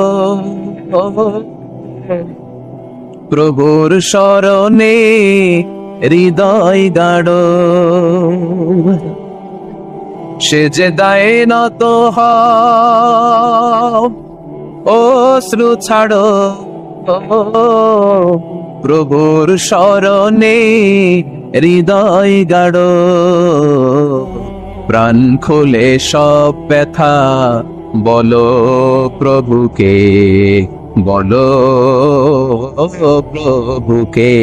প্রভুর শরণে হৃদয় গাড়ো। সেজদায়ে নত হও, অশ্রু ছাড়ো, প্রভুর শরণে হৃদয় গাড়ো। প্রাণ খুলে সব ব্যথা বলো প্রভুকে, বলো প্রভুকে।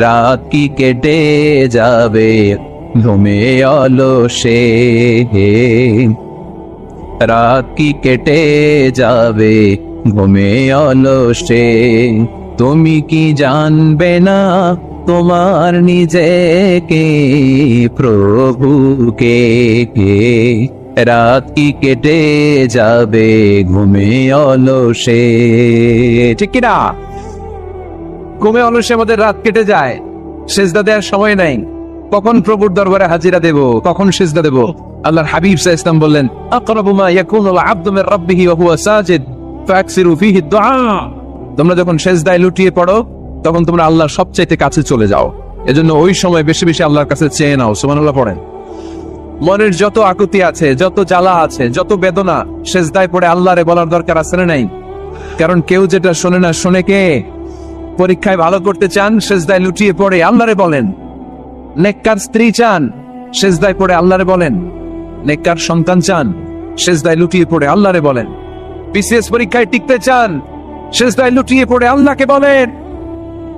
রাত কি কেটে যাবে ঘুমে অলসে, রাত কি কেটে যাবে ঘুমে অলসে। তুমি কি জানবে না তোমার নিজেকে, প্রভুকে? রাত কি কেটে যাবে ঘুমে অলসে। ঠিক কিনা? ঘুমে অলসে আমাদের রাত কেটে যায়, সেজদা দেওয়ার সময় নাই। কখন প্রভুর দরবারে হাজিরা দেব, কখন সেজদা দেব? আল্লাহর হাবিব সাল্লাল্লাহু আলাইহি ওয়াসাল্লাম বললেন, আকরাবু মা ইয়াকুনুল আবদু মির রাব্বিহি ওয়া হুয়া সাজিদ ফাআকসিরু ফীহি দুআ। তোমরা যখন সেজদায় লুটিয়ে পড়ো তখন তোমরা আল্লাহর সবচাইতে কাছে চলে যাও। এজন্য ওই সময় বেশি বেশি আল্লাহর কাছে চেয়ে নাও। সুবহানাল্লাহ পড়েন। মনের যত আকুতি আছে, যত জ্বালা আছে, যত বেদনা, সেজদায় পড়ে আল্লাহরে বলার দরকার আছে না নাই? কারণ কেউ যেটা শোনে না, শোনে কে? পরীক্ষায় ভালো করতে চান, সেজদায় লুটিয়ে পড়ে আল্লাহরে বলেন। নেককার স্ত্রী চান, সেজদায় পড়ে আল্লাহরে বলেন। নেককার সন্তান চান, সেজদায় লুটিয়ে পড়ে আল্লাহরে বলেন। বিসিএস পরীক্ষায় টিকতে চান, সেজদায় লুটিয়ে পড়ে আল্লাহকে বলেন।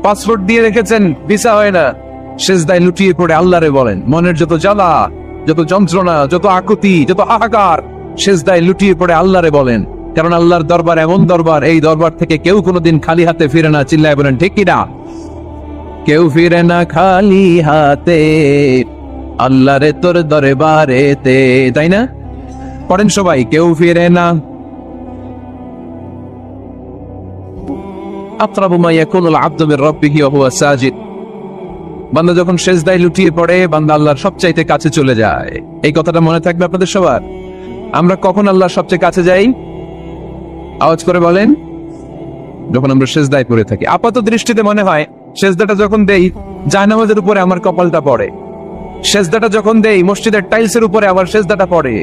পাসপোর্ট দিয়ে রেখেছেন, ভিসা হয় না, সেজদায় লুটিয়ে পড়ে আল্লাহরে বলেন। মনের যত জ্বালা, যত যন্ত্রণা, যত আকুতি, যত হাহাকার, সেজদায় লুটিয়ে পড়ে আল্লাহরে বলেন। কারণ আল্লাহর দরবার এমন দরবার, এই দরবার থেকে কেউ কোনোদিন খালি হাতে ফিরে না। চিল্লায় বলেন ঠিক কিনা? কেউ ফিরে না খালি হাতে আল্লাহরে তোর দরবারেতে, তাই না? পড়েন সবাই, কেউ ফিরে না। আকরাবু মা ইয়াকুনুল আবদু মির রাব্বিহি ওয়া হুয়া সাজিদ। বান্দা যখন সেজদায় লুটিয়ে পড়ে বান্দা আল্লাহর সবচাইতে কাছে চলে যায়। এই কথাটা মনে থাকবে আপনাদের সবার। আমরা কখন আল্লাহর সবচেয়ে কাছে যাই? আওয়াজ করে বলেন, যখন আমরা সেজদায় পড়ে থাকি। আপাত দৃষ্টিতে মনে হয় সেজদাটা যখন দেই জায়নামাজের উপরে আমার কপালটা পড়ে, সেজদাটা যখন দেই মসজিদের টাইলসের উপরে আমার সেজদাটা পড়ে।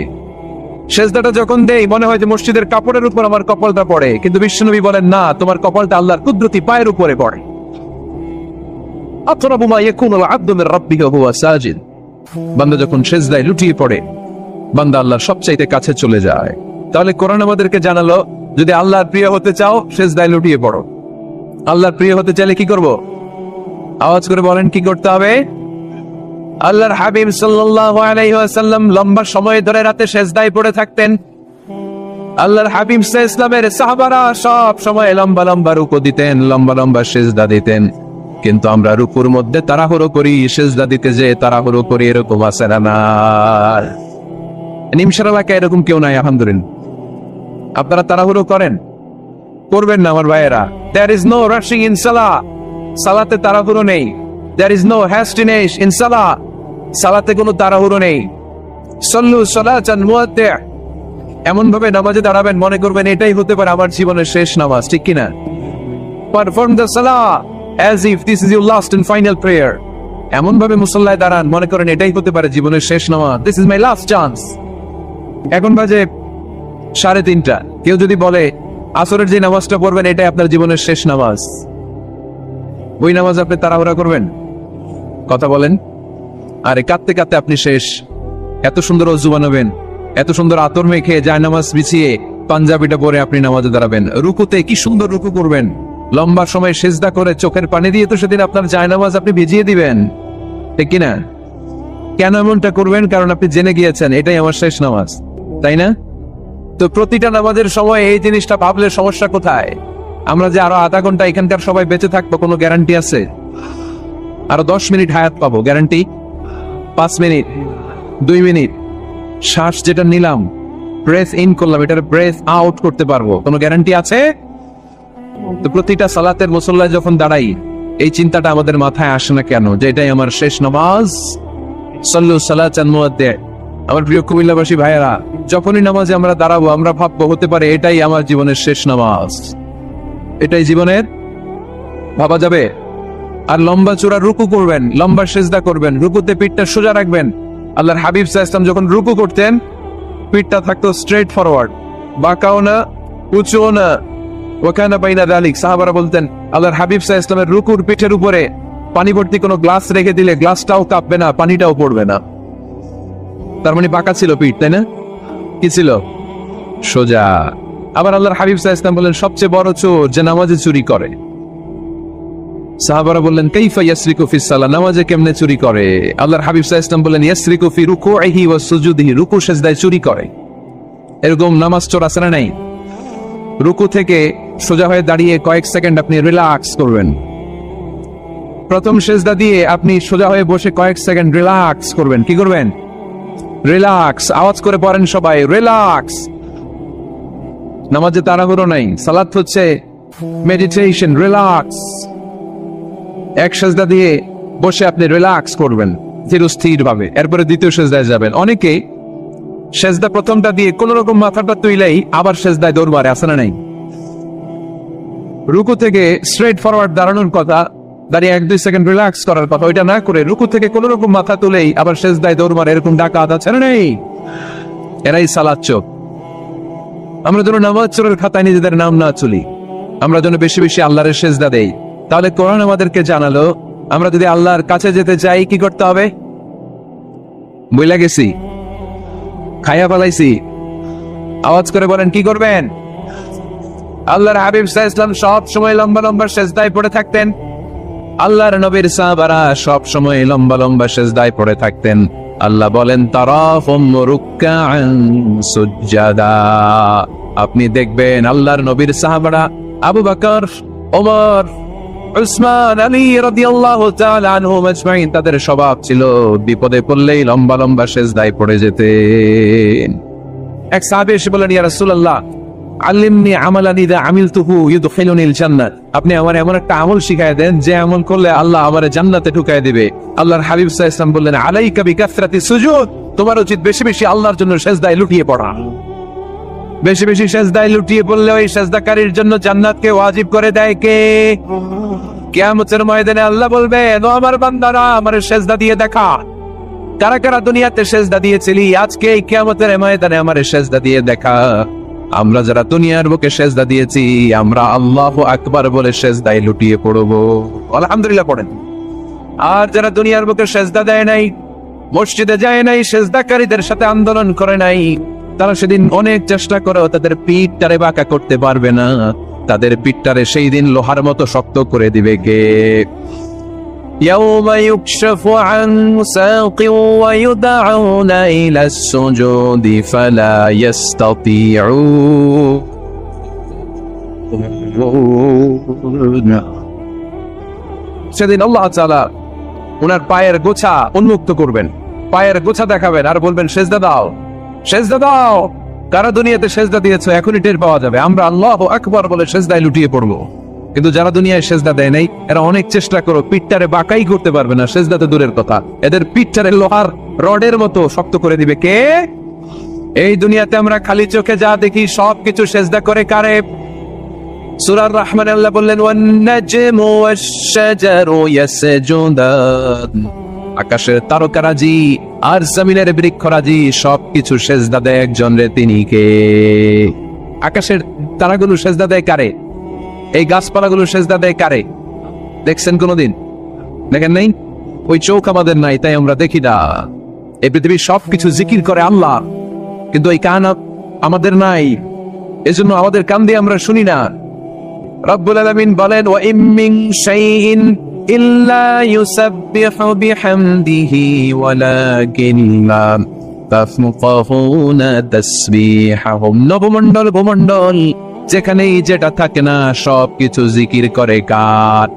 সেজদাটা যখন দেই মনে হয় যে মসজিদের কাপড়ের উপর আমার কপালটা পড়ে, কিন্তু বিশ্বনবী বলেন না, তোমার কপালটা আল্লাহর কুদরতি পায়ের উপরে পড়ে। আকরাবু মা ইয়াকুনুল আবদু মির রাব্বিহি ওয়া হুয়া সাজিদ। বান্দা যখন সেজদায় লুটিয়ে পড়ে, বান্দা আল্লাহর সবচাইতে কাছে চলে যায়। তাহলে কোরআন আমাদেরকে জানালো, যদি আল্লাহর প্রিয় হতে চাও সেজদায় লুটিয়ে পড়ো। আল্লাহর প্রিয় হতে চাইলে কি করব? আওয়াজ করে বলেন কি করতে হবে? আল্লাহর হাবিব সাল্লাল্লাহু আলাইহি ওয়াসাল্লাম লম্বা সময় ধরে রাতে সেজদায় পড়ে থাকতেন। আল্লাহর হাবিব সাল্লাল্লাহু আলাইহি ওয়াসাল্লামের সাহাবারা সব সময় লম্বা লম্বা রুকু দিতেন, লম্বা লম্বা সেজদা দিতেন। কিন্তু আমরা রুকুর মধ্যে তাড়াহুড়ো করি, সেজদা দিতে যে তাড়াহুড়ো করি, এরকম আছে না? নিমশার এলাকায় এরকম কেউ নাই আলহামদুলিল্লাহ। আপনারা তাড়াহুড়ো করেন? করবেন না আমার ভাইয়েরা। There is no rushing in salah. সালাতে তাড়াহুড়ো নেই। There is no hastiness in salah. সালাতে কোনো তাড়াহুড়ো নেই। সাল্লু সালাতান মুআদ্দি'। এমন ভাবে নামাজে দাঁড়াবেন মনে করবেন এটাই হতে পারে আমার জীবনের শেষ নামাজ, ঠিক কিনা? Perform the salah as if this is your last and final prayer. এমন ভাবে মুসল্লায় দাঁড়ান মনে করেন এটাই হতে পারে জীবনের শেষ নামাজ। This is my last chance. এখন বাজে 3:30। কেউ যদি বলে আসরের যে নামাজটা পড়বেন এটাই আপনার জীবনের শেষ নামাজ, ওই নামাজ আপনি তাড়াহুড়া করবেন? কথা বলেন। আরে কাঁদতে কাঁদতে আপনি শেষ। এত সুন্দর ওযু বানাবেন, এত সুন্দর আতর মেখে যায় নামাজ বিছিয়ে পাঞ্জাবিটা পরে আপনি নামাজে দাঁড়াবেন। রুকুতে কি সুন্দর রুকু করবেন, লম্বা সময় সেজদা করে চোখের পানি দিয়ে তো সেদিন আপনার জায়নামাজ আপনি ভিজিয়ে দিবেন, ঠিক কিনা? কেন এমনটা করবেন? কারণ আপনি জেনে গিয়েছেন এটাই আমার শেষ নামাজ, তাই না? তো প্রতিটা নামাজের সময় এই জিনিসটা ভাবলে সমস্যা কোথায়? আমরা যে আরো আধা ঘন্টা এখানকার সবাই বেঁচে থাকবো কোনো গ্যারান্টি আছে? আরো 10 মিনিট হায়াত পাবো, গ্যারান্টি? 5 মিনিট, 2 মিনিট, শ্বাস যেটা নিলাম, ব্রেথ ইন করলাম, এটার ব্রেথ আউট করতে পারবো, কোনো গ্যারান্টি আছে? তো প্রতিটা সালাতের মুসল্লায় যখন দাঁড়াই এই চিন্তাটা আমাদের মাথায় আসে না কেন যে এটাই আমার শেষ নামাজ? সাল্লু সালাতান মুআদ্দি'। আমার প্রিয় কুমিল্লাবাসী ভাইয়েরা, যখনই নামাজে আমরা দাঁড়াবো আমরা ভাববো হতে পারে এটাই আমার জীবনের শেষ নামাজ, এটাই জীবনের, ভাবা যাবে? আর লম্বা চূড়া রুকু করবেন, লম্বা সেজদা করবেন, রুকুতে পিঠটা সোজা রাখবেন। আল্লাহর হাবিব সাল্লাল্লাহু আলাইহি ওয়াসাল্লাম যখন রুকু করতেন পিঠটা থাকতো স্ট্রেট ফরওয়ার্ড, বাঁকাও না উঁচুও না। ওয়াকানা বাইনা যালিক। সাহাবারা বলতেন আল্লাহর হাবিব সাল্লাল্লাহু আলাইহি ওয়াসাল্লামের রুকুর পিঠের উপরে পানি ভর্তি কোনো গ্লাস রেখে দিলে গ্লাসটাও কাঁপবে না, পানিটাও পড়বে না। তার মানে বাঁকা ছিল পিঠ, তাই না? কি ছিল? সোজা। আবার আল্লাহর হাবিব সাল্লাল্লাহু আলাইহি ওয়াসাল্লাম বললেন সবচেয়ে বড় চোর যে নামাজে চুরি করে। সাহাবারা বললেন কাইফা ইয়াসরিকু ফিস সালাহ, নামাজে কেমনে চুরি করে? আল্লাহর হাবিব সাল্লাল্লাহু আলাইহি ওয়াসাল্লাম বললেন ইয়াসরিকু ফি রুকুইহি ওয়া সুজুদিহি, রুকু সেজদায় চুরি করে। এরকম নামাজ চোর আছে না নাই? রুকু থেকে সোজা হয়ে দাঁড়িয়ে কয়েক সেকেন্ড আপনি রিল্যাক্স করবেন। প্রথম সেজদা দিয়ে আপনি সোজা হয়ে বসে কয়েক সেকেন্ড রিল্যাক্স করবেন। কি করবেন? রিল্যাক্স। আওয়াজ করে পড়েন সবাই, রিল্যাক্স। নামাজে তাড়াহুড়ো নাই, সালাত হচ্ছে মেডিটেশন, রিল্যাক্স। এক সেজদা দিয়ে বসে আপনি রিল্যাক্স করবেন ধীরস্থির ভাবে, এরপরে দ্বিতীয় সেজদায় যাবেন। অনেকে সেজদা প্রথমটা দিয়ে কোন রকম মাথাটা তুইলেই আবার সেজদায় দৌড় মারে, আছে না নাই? রুকু থেকে স্ট্রেট ফরওয়ার্ড দাঁড়ানোর কথা, দাঁড়িয়ে 1-2 সেকেন্ড রিল্যাক্স করার কথা, ওইটা না করে রুকু থেকে কোন রকম মাথা তুলেই আবার সেজদায় দৌড় মারে, এরকম ডাকাত আছে না নাই? এরাই সালাত চোর। আমরা যেন নামাজ চোরের খাতায় নিজেদের নাম না চলি, আমরা যেন বেশি বেশি আল্লাহর সেজদা দেই। তাহলে কোরআন আমাদেরকে জানালো আমরা যদি আল্লাহর কাছে যেতে চাই কি করতে হবে? বইলা গেছি, খাইয়া পালাইছি? আওয়াজ করে বলেন কি করবেন? আল্লাহর হাবিব সাল্লাল্লাহু আলাইহি ওয়াসাল্লাম সব সময় লম্বা লম্বা সেজদায় পড়ে থাকতেন। আল্লাহর নবীর সাহাবারা সব সময় লম্বা লম্বা সেজদায় পড়ে থাকতেন। আল্লাহ বলেন তারাফুম রুকআন সুজদা। আপনি দেখবেন আল্লাহর নবীর সাহাবারা আবু বকর, ওমর, উসমান, আলী রাদিয়াল্লাহু তাআলা আনহুম আজমাইন, তাদের স্বভাব ছিল বিপদে পড়লেই লম্বা লম্বা সেজদায় পড়ে যেতেন। এক সাহাবী এসে বললেন ইয়া রাসূলুল্লাহ আল্লিমনি আমালান ইযা আমিলতুহু ইউদখিলুনিল জান্নাত, আপনি আমার এমন একটা আমল শিখায় দেন যে আমল করলে আল্লাহ আমারে জান্নাতে ঢুকায় দিবে। আল্লাহর হাবিব সাল্লাল্লাহু আলাইহি ওয়াসাল্লাম বললেন আলাইকা বিকাসরাতি সুজুদ, তোমার উচিত বেশি বেশি আল্লাহর জন্য সেজদায় লুটিয়ে পড়া। বেশি বেশি সেজদায় লুটিয়ে পড়লে ওই সেজদাকারীর জন্য জান্নাতকে ওয়াজিব করে দেয় কে? কিয়ামতের ময়দানে আল্লাহ বলবে ও আমার বান্দারা আমার সেজদা দিয়ে দেখা। কারা কারা দুনিয়াতে সেজদা দিয়েছিলি, আজকে এই কিয়ামতের ময়দানে আমারে সেজদা দিয়ে দেখা। আমরা যারা দুনিয়ার বুকে সেজদা দিয়েছি, আমরা আল্লাহু আকবার বলে সেজদায় লুটিয়ে পড়বো, আলহামদুলিল্লাহ পড়েন। আর যারা দুনিয়ার বুকে সেজদা দেয় নাই, মসজিদে যায় নাই, সেজদাকারীদের সাথে আন্দোলন করে নাই, তারা সেদিন অনেক চেষ্টা করেও তাদের পিঠটারে বাঁকা করতে পারবে না। তাদের পিঠটারে সেই দিন লোহার মতো শক্ত করে দিবে কে? يوم يكشف عن ساق ويدعون إلى السجود فلا يستطيعون। সেদিন আল্লাহ তাআলা ওনার পায়ের গোছা উন্মুক্ত করবেন, পায়ের গোছা দেখাবেন আর বলবেন সেজদা দাও, সেজদা দাও। কারা দুনিয়াতে সেজদা দিয়েছো এখনই টের পাওয়া যাবে। আমরা আল্লাহু আকবার বলে সেজদায় লুটিয়ে পড়বো। কিন্তু যারা দুনিয়ায় সেজদা দেয় নাই, এরা অনেক চেষ্টা করো, পিঠটারে বাঁকাই করতে পারবে না। সেজদাতে দূরের কথা, এদের পিঠটারে লোহার রডের মতো শক্ত করে দিবে কে? এই দুনিয়াতে আমরা খালি চোখে যা দেখি সবকিছু সেজদা করে কারে? সূরা রহমান আল্লাহ বললেন ওয়ান নাজমু ওয়াশ-শাজারু ইয়াসজুদান। আকাশের তারকারাজি আর জমিনের বৃক্ষরাজি সবকিছু সেজদা দেয় একজন রে, তিনি কে? আকাশের তারাগুলো সেজদা দেয় কারে? এই গাছপালাগুলো সেজদা দেয় কারে? দেখছেন কোনদিন? দেখেন নাই? ওই চোখ আমাদের নাই, তাই আমরা দেখি না। এই পৃথিবীর সবকিছু জিকির করে আল্লাহ, কিন্তু ওই কান আমাদের নাই, এজন্য আমাদের কান দিয়ে আমরা শুনি না। রব্বুল আলামিন বলেন ওয়া ইম মিন শাইইন ইল্লা ইউসাব্বিহু বিহামদিহি ওয়ালাকিন লা তাফকাহুনা তাসবিহাহুম। নবমণ্ডল ভূমণ্ডল যেখানেই যেটা থাকে না সবকিছু জিকির করে কার?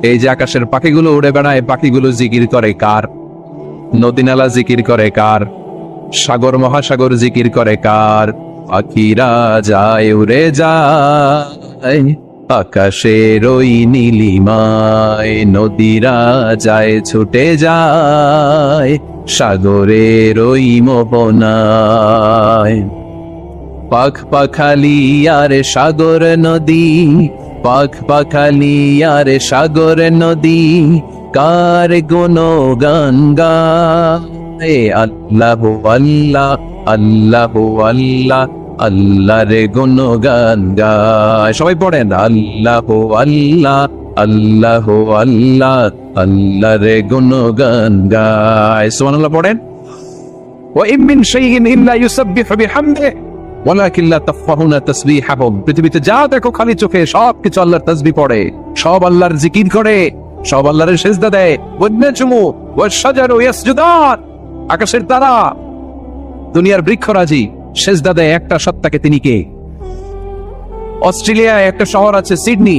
এই যে আকাশের পাখিগুলো উড়ে বেড়ায়, পাখিগুলো জিকির করে কার? নদী নালা জিকির করে কার? সাগর মহাসাগর জিকির করে কার? পাখিরা যায় উড়ে যায় আকাশের ওই নীলিমায়, নদীরা যায় ছুটে যায় সাগরের ওই মোহনায়। পাখ পাখালি আর সাগর নদী, পাখ পাখালি আর সাগর নদী, কার গুণগান গায়? আল্লাহু আল্লাহ, আল্লাহু আল্লাহ, আল্লাহর গুণগান গায়। সবাই পড়েন আল্লাহু আল্লাহ, আল্লাহু আল্লাহ, আল্লাহর গুণগান গায়। সুবহানাল্লাহ পড়েন। ওয়া ইম মিন শাইইন ইল্লা ইউসাব্বিহু বিহামদিহি ওয়ালাকিন লা তাফকাহুনা তাসবিহাহুম। পৃথিবীতে যা দেখো খালি চোখে সবকিছু আল্লাহর তাসবিহ পড়ে, সব আল্লাহর জিকির করে, সব আল্লাহর সেজদা দেয়। ওয়ান নাজমু ওয়াশ-শাজারু ইয়াসজুদান। আকাশের তারা, দুনিয়ার বৃক্ষরাজি সেজদা দেয় একটা সত্তাকে, তিনি কে? অস্ট্রেলিয়ায় একটা শহর আছে সিডনি,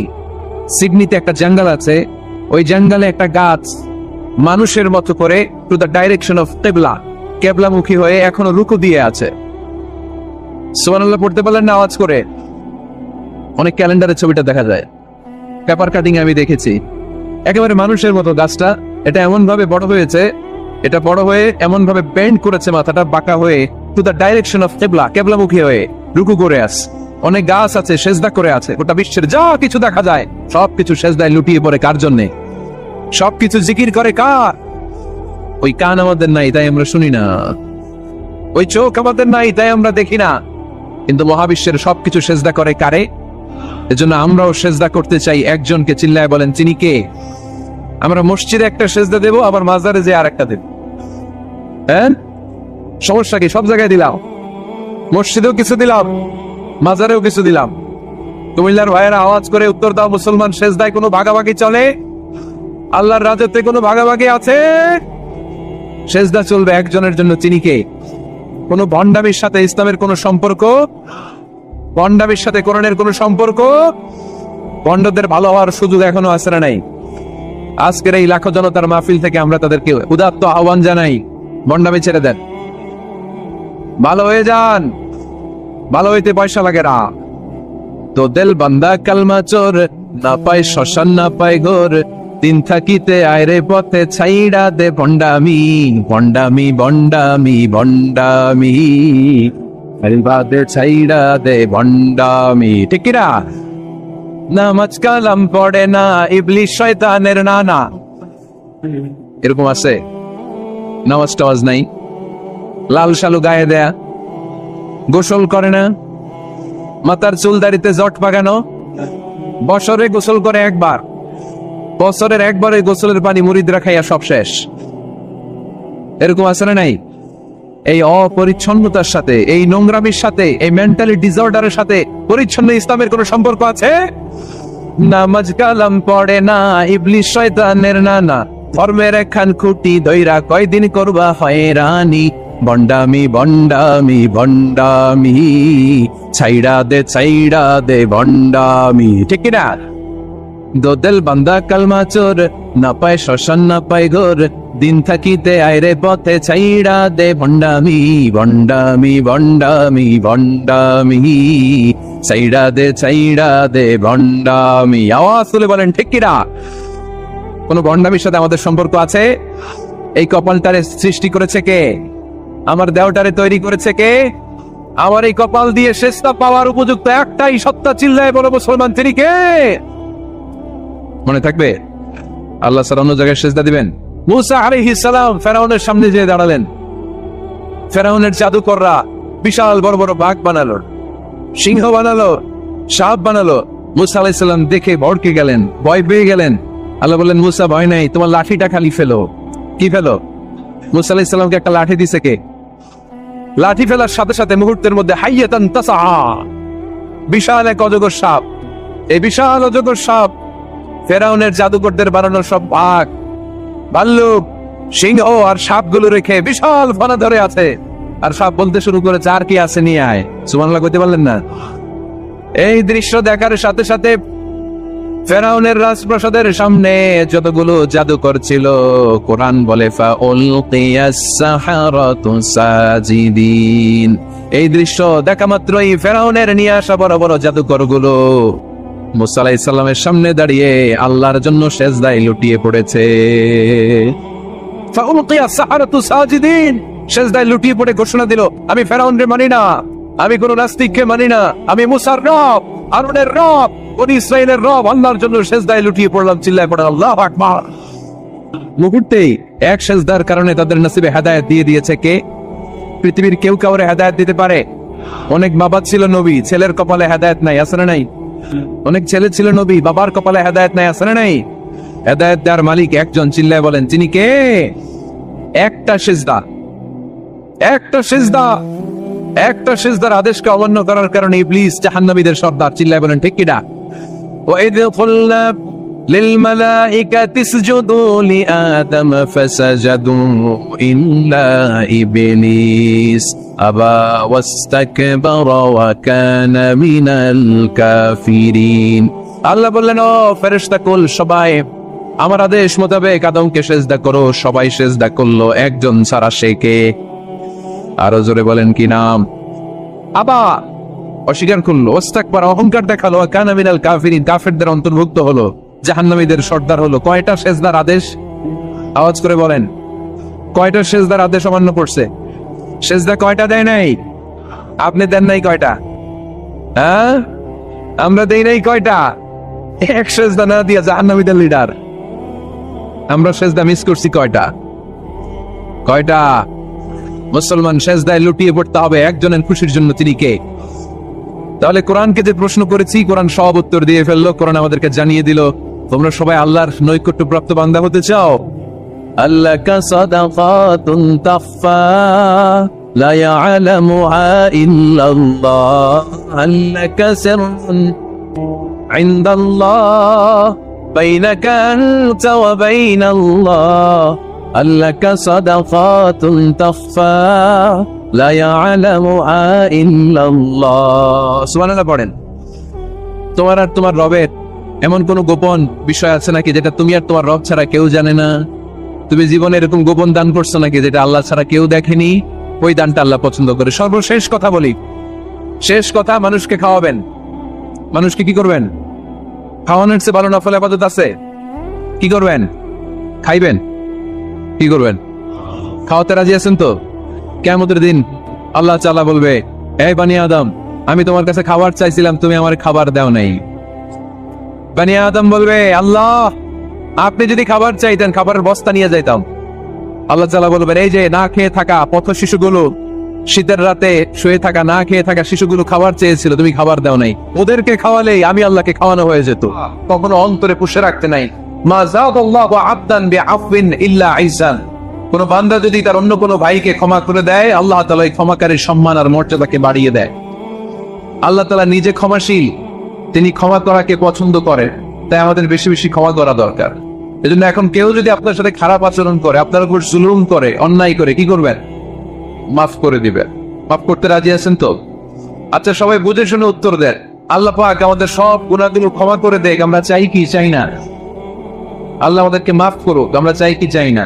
সিডনিতে একটা জঙ্গল আছে, ওই জঙ্গলে একটা গাছ মানুষের মতো করে টু দ্য ডাইরেকশন অফ কিবলা, কিবলামুখী হয়ে এখনো রুকু দিয়ে আছে। সুবহানাল্লাহ পড়তে পারলেন না আওয়াজ করে? অনেক ক্যালেন্ডারের ছবিটা দেখা যায়, পেপার কাটিং আমি দেখেছি, একেবারে মানুষের মতো গাছটা। এটা এমন ভাবে বড় হয়েছে, এটা বড় হয়ে এমন ভাবে বেন্ড করেছে, মাথাটা বাঁকা হয়ে টু দ্য ডাইরেকশন অফ কিবলা, কিবলামুখী হয়ে রুকু করে আছে। অনেক গাছ আছে সেজদা করে আছে। গোটা বিশ্বের যা কিছু দেখা যায় সবকিছু সেজদায় লুটিয়ে পড়ে কার জন্যে? সবকিছু জিকির করে কার? ওই কান আমাদের নাই, তাই আমরা শুনি না। ওই চোখ আমাদের নাই, তাই আমরা দেখি না। কিন্তু মহাবিশ্বের সবকিছু সেজদা করে কারে? এজন্য আমরাও সেজদা করতে চাই একজনকে। চিল্লায় বলেন তিনি কে? আমরা মসজিদে একটা সেজদা দেব, আবার মাজারে যে আর একটা দেব। হ্যাঁ, সমস্যা কি? সব জায়গায় দিলাম, মসজিদেও কিছু দিলাম, মাজারেও কিছু দিলাম। কুমিল্লার ভাইয়েরা আওয়াজ করে উত্তর দাও, মুসলমান সেজদায় কোনো ভাগাভাগি চলে? আল্লাহর রাজত্বে কোনো ভাগাভাগি আছে? সেজদা চলবে একজনের জন্য, তিনি কে? কোন ভণ্ডামির সাথে ইসলামের কোন সম্পর্ক? ভণ্ডামির সাথে কোরআনের কোন সম্পর্ক? ভণ্ডদের ভালো হওয়ার সুযোগ এখনো আছে না নাই? আজকের এই লাখো জনতার মাহফিল থেকে আমরা তাদেরকে উদাত্ত আহ্বান জানাই, ভণ্ডামি ছেড়ে দেন, ভালো হয়ে যান। ভালো হইতে পয়সা লাগে না। তো দিল বান্দা কালমা চোর, না পায় শ্মশান না পায় ঘোর, দিন থাকিতে আয়রে পথে ছাইড়া দে ভণ্ডামি, ভণ্ডামি ভণ্ডামি ভণ্ডামি, বাদে ছাইড়া দে ভণ্ডামি। ঠিক কিনা? নামাজ কালাম পড়ে না, ইবলিশ শয়তানের নানা, এরকম আছে। নামাজ টাওয়াজ নাই, লাল শালু গায়ে দেয়া, গোসল করে না, মাথার চুল দাড়িতে জট পাকানো, বছরে গোসল করে একবার, বছরের একবারে গোসলের পানি মুরিদরা খাইয়া সব শেষ। এরকম আছে না নাই? এই অপরিচ্ছন্নতার সাথে, এই নোংরামির সাথে, এই মেন্টালি ডিসঅর্ডারের সাথে পরিচ্ছন্ন ইসলামের কোন সম্পর্ক আছে? নামাজ কালাম পড়ে না, ইবলিস শয়তানের নানা, ধর্মের একখান খুঁটি ধইরা কয়দিন করবা হয়রানি, বন্ডামি বন্ডামি বন্ডামি, ছাইড়া দে বন্ডামি। ঠিক কিনা? দোদেল বান্দা কালমা চোর, না পায় শ্মশান না পায় ঘোর, দিন থাকিতে আইরে পথে ছাইড়া দে বন্ডামি বন্ডামি বন্ডামি বন্ডামি, ছাইড়া দে বন্ডামি। আওয়াজ তুলে বলেন ঠিক কিনা? কোন বন্ডামির সাথে আমাদের সম্পর্ক আছে? এই কপালটারে সৃষ্টি করেছে কে? আমার দেহটারে তৈরি করেছে কে? আমার এই কপাল দিয়ে শেষটা পাওয়ার উপযুক্ত একটাই সত্তা, চিল্লায় বলো মুসলমান, তিনি কে? মনে থাকবে? আল্লাহ ছাড়া অন্য জায়গায় সেজদা দিবেন? মুসা আলাইহিস সালাম ফেরাউনের সামনে যেয়ে দাঁড়ালেন। ফেরাউনের জাদুকররা বিশাল বড় বড় বাঘ বানালো, সিংহ বানালো, সাপ বানালো। মুসা আলাইহিস সালাম দেখে ভড়কে গেলেন, ভয় পেয়ে গেলেন। আল্লাহ বললেন, মুসা ভয় নাই, তোমার লাঠিটা খালি ফেলো। কি ফেলো? মুসা আলাইহিস সালামকে একটা লাঠি দিছে কে? লাঠি ফেলার সাথে সাথে মুহূর্তের মধ্যে হাইয়াতান তাসআ, বিশাল এক অজগর সাপ। এই বিশাল অজগর সাপ ফেরাউনের জাদুকরদের বানানো সব বাঘ, ভাল্লুক, সিংহ আর সাপগুলো রেখে বিশাল ফনা ধরে আছে। আর সাপ বলতে শুরু করেছে, আর কি আছে নিয়ে আয়। সুবহানাল্লাহ কইতে পারলেন না? এই দৃশ্য দেখার সাথে সাথে ফেরাউনের রাজপ্রাসাদের সামনে যতগুলো জাদুকর ছিল, কোরআন বলে ফাউলকিয়াস সাহারাতু সাজিদিন। এই দৃশ্য দেখা মাত্রই ফেরাউনের নিয়ে আসা বড় বড় জাদুকর গুলো মুসা আলাইহিস সালামের সামনে দাঁড়িয়ে আল্লাহর জন্য সেজদায় লুটিয়ে পড়েছে। ফাউলকিয়াস সাহারাতু সাজিদিন, সেজদায় লুটিয়ে পড়ে ঘোষণা দিল, আমি ফেরাউনরে মানি না, আমি কোন নাস্তিককে মানি না, আমি মুসার রব, হারুনের রব, বনি ইসরাইলের রব, আল্লাহর জন্য সেজদায় লুটিয়ে পড়লাম। চিল্লায় পড়ে আল্লাহু আকবার। মুহূর্তেই এক সেজদার কারণে তাদের নসিবে হেদায়েত দিয়ে দিয়েছে কে? পৃথিবীর কেউ কাউরে হেদায়েত দিতে পারে? অনেক বাবা ছিল নবী, ছেলের কপালে হেদায়েত নাই, আছে না নাই? অনেক ছেলে ছিল নবী, বাবার কপালে হেদায়েত নাই, আছে না নাই? হেদায়েত দেওয়ার মালিক একজন, চিল্লায় বলেন তিনি কে? একটা সেজদা, একটা সেজদা, একটা সেজদার আদেশকে অমান্য করার কারণে ইবলিস জাহান্নামীদের সর্দার। চিল্লায় বলেন ঠিক কিনা? ওয়াইদ কুলনা লিল মালাইকাতি ইসজুদু লিআদম ফাসাজাদু ইল্লা ইবলিস আবা ওয়াস্তাকবারা ওয়া কানা মিনাল কাফিরিন। আল্লাহ বললেন, ও ফেরেশতা কুল সবাই আমার আদেশ মোতাবেক আদমকে সেজদা করো। সবাই সেজদা করলো, একজন ছাড়া, সে কে? আরো জোরে বলেন কি নাম? আবা, অস্বীকার করলো, ওয়াস্তাকবারা, অহংকার দেখালো, ওয়া কানা মিনাল কাফিরিন, কাফেরদের অন্তর্ভুক্ত হলো, জাহান্নামীদের সর্দার হলো। কয়টা সেজদার আদেশ? আওয়াজ করে বলেন, কয়টা সেজদার আদেশ অমান্য করছে? সেজদা কয়টা দেয় নাই? আপনি দেন নাই কয়টা? হ্যাঁ, আমরা দেই নাই কয়টা? এক সেজদা না দিয়া জাহান্নামীদের লিডার। আমরা সেজদা মিস করছি কয়টা? কয়টা? মুসলমান, সেজদায় লুটিয়ে পড়তে হবে একজনের খুশির জন্য, তিনি কে? তাহলে কোরআনকে যে প্রশ্ন করেছি, কোরআন সব উত্তর দিয়ে ফেললো। কোরআন আমাদেরকে জানিয়ে দিল, তোমরা সবাই আল্লাহর নৈকট্য প্রাপ্ত বান্দা হতে চাও? আল্লাকা সাদাকাতুন তাখফা লা ইয়ালামুহা ইল্লাল্লাহ, আল্লাকা সিররুন ইনদাল্লাহ বাইনাকা আনতা ওয়া বাইনাল্লাহ, আল্লাকা সাদাকাতুন তাখফা লা ইয়ালামুহা ইল্লাল্লাহ। সুবহানাল্লাহ পড়েন। তোমার আর তোমার রবের এমন কোন গোপন বিষয় আছে নাকি যেটা তুমি আর তোমার রব ছাড়া কেউ জানে না? তুমি জীবনে এরকম গোপন দান করছো নাকি যেটা আল্লাহ ছাড়া কেউ দেখেনি? ওই দানটা আল্লাহ পছন্দ করে। সর্বশেষ কথা বলি, শেষ কথা, মানুষকে খাওয়াবেন। মানুষকে কি করবেন? খাওয়ানোর চেয়ে ভালো নফল ইবাদত আছে? কি করবেন? খাইবেন। কি করবেন? খাওয়াতে রাজি আছেন তো? কিয়ামতের দিন আল্লাহ তাআলা বলবে, এই বানি আদম, আমি তোমার কাছে খাবার চাইছিলাম, তুমি আমার খাবার দাও নাই। বানি আদম বলবে, আল্লাহ, আপনি যদি খাবার চাইতেন খাবারের বস্তা নিয়ে যাইতাম। আল্লাহ তাআলা বলবেন, এই যে না খেয়ে থাকা পথ শিশুগুলো, শীতের রাতে শুয়ে থাকা না খেয়ে থাকা শিশুগুলো খাবার চেয়েছিল, তুমি খাবার দাও নাই, ওদেরকে খাওয়ালেই আমি আল্লাহকে খাওয়ানো হয়ে যেত। কখনো অন্তরে পুষে রাখতে নাই। মা যাদাল্লাহু আবদান বিআফওয়িন ইল্লা ইহসান। কোন বান্দা যদি তার অন্য কোনো ভাইকে ক্ষমা করে দেয়, আল্লাহ তাআলা এই ক্ষমাকারীর সম্মান আর মর্যাদাকে বাড়িয়ে দেয়। আল্লাহ তাআলা নিজে ক্ষমাশীল, তিনি ক্ষমা করাকে পছন্দ করেন, তাই আমাদের বেশি বেশি ক্ষমা করা দরকার। এজন্য এখন কেউ যদি আপনার সাথে খারাপ আচরণ করে, আপনার উপর জুলুম করে, অন্যায় করে, কি করবেন? মাফ করে দিবেন। মাফ করতে রাজি আছেন তো? আচ্ছা, সবাই বুঝে শুনে উত্তর দেন। আল্লাহ পাক আমাদের সব গুনাহগুলো ক্ষমা করে দেয়, আমরা চাই কি চাই না? আল্লাহ আমাদেরকে মাফ করুক, আমরা চাই কি চাই না?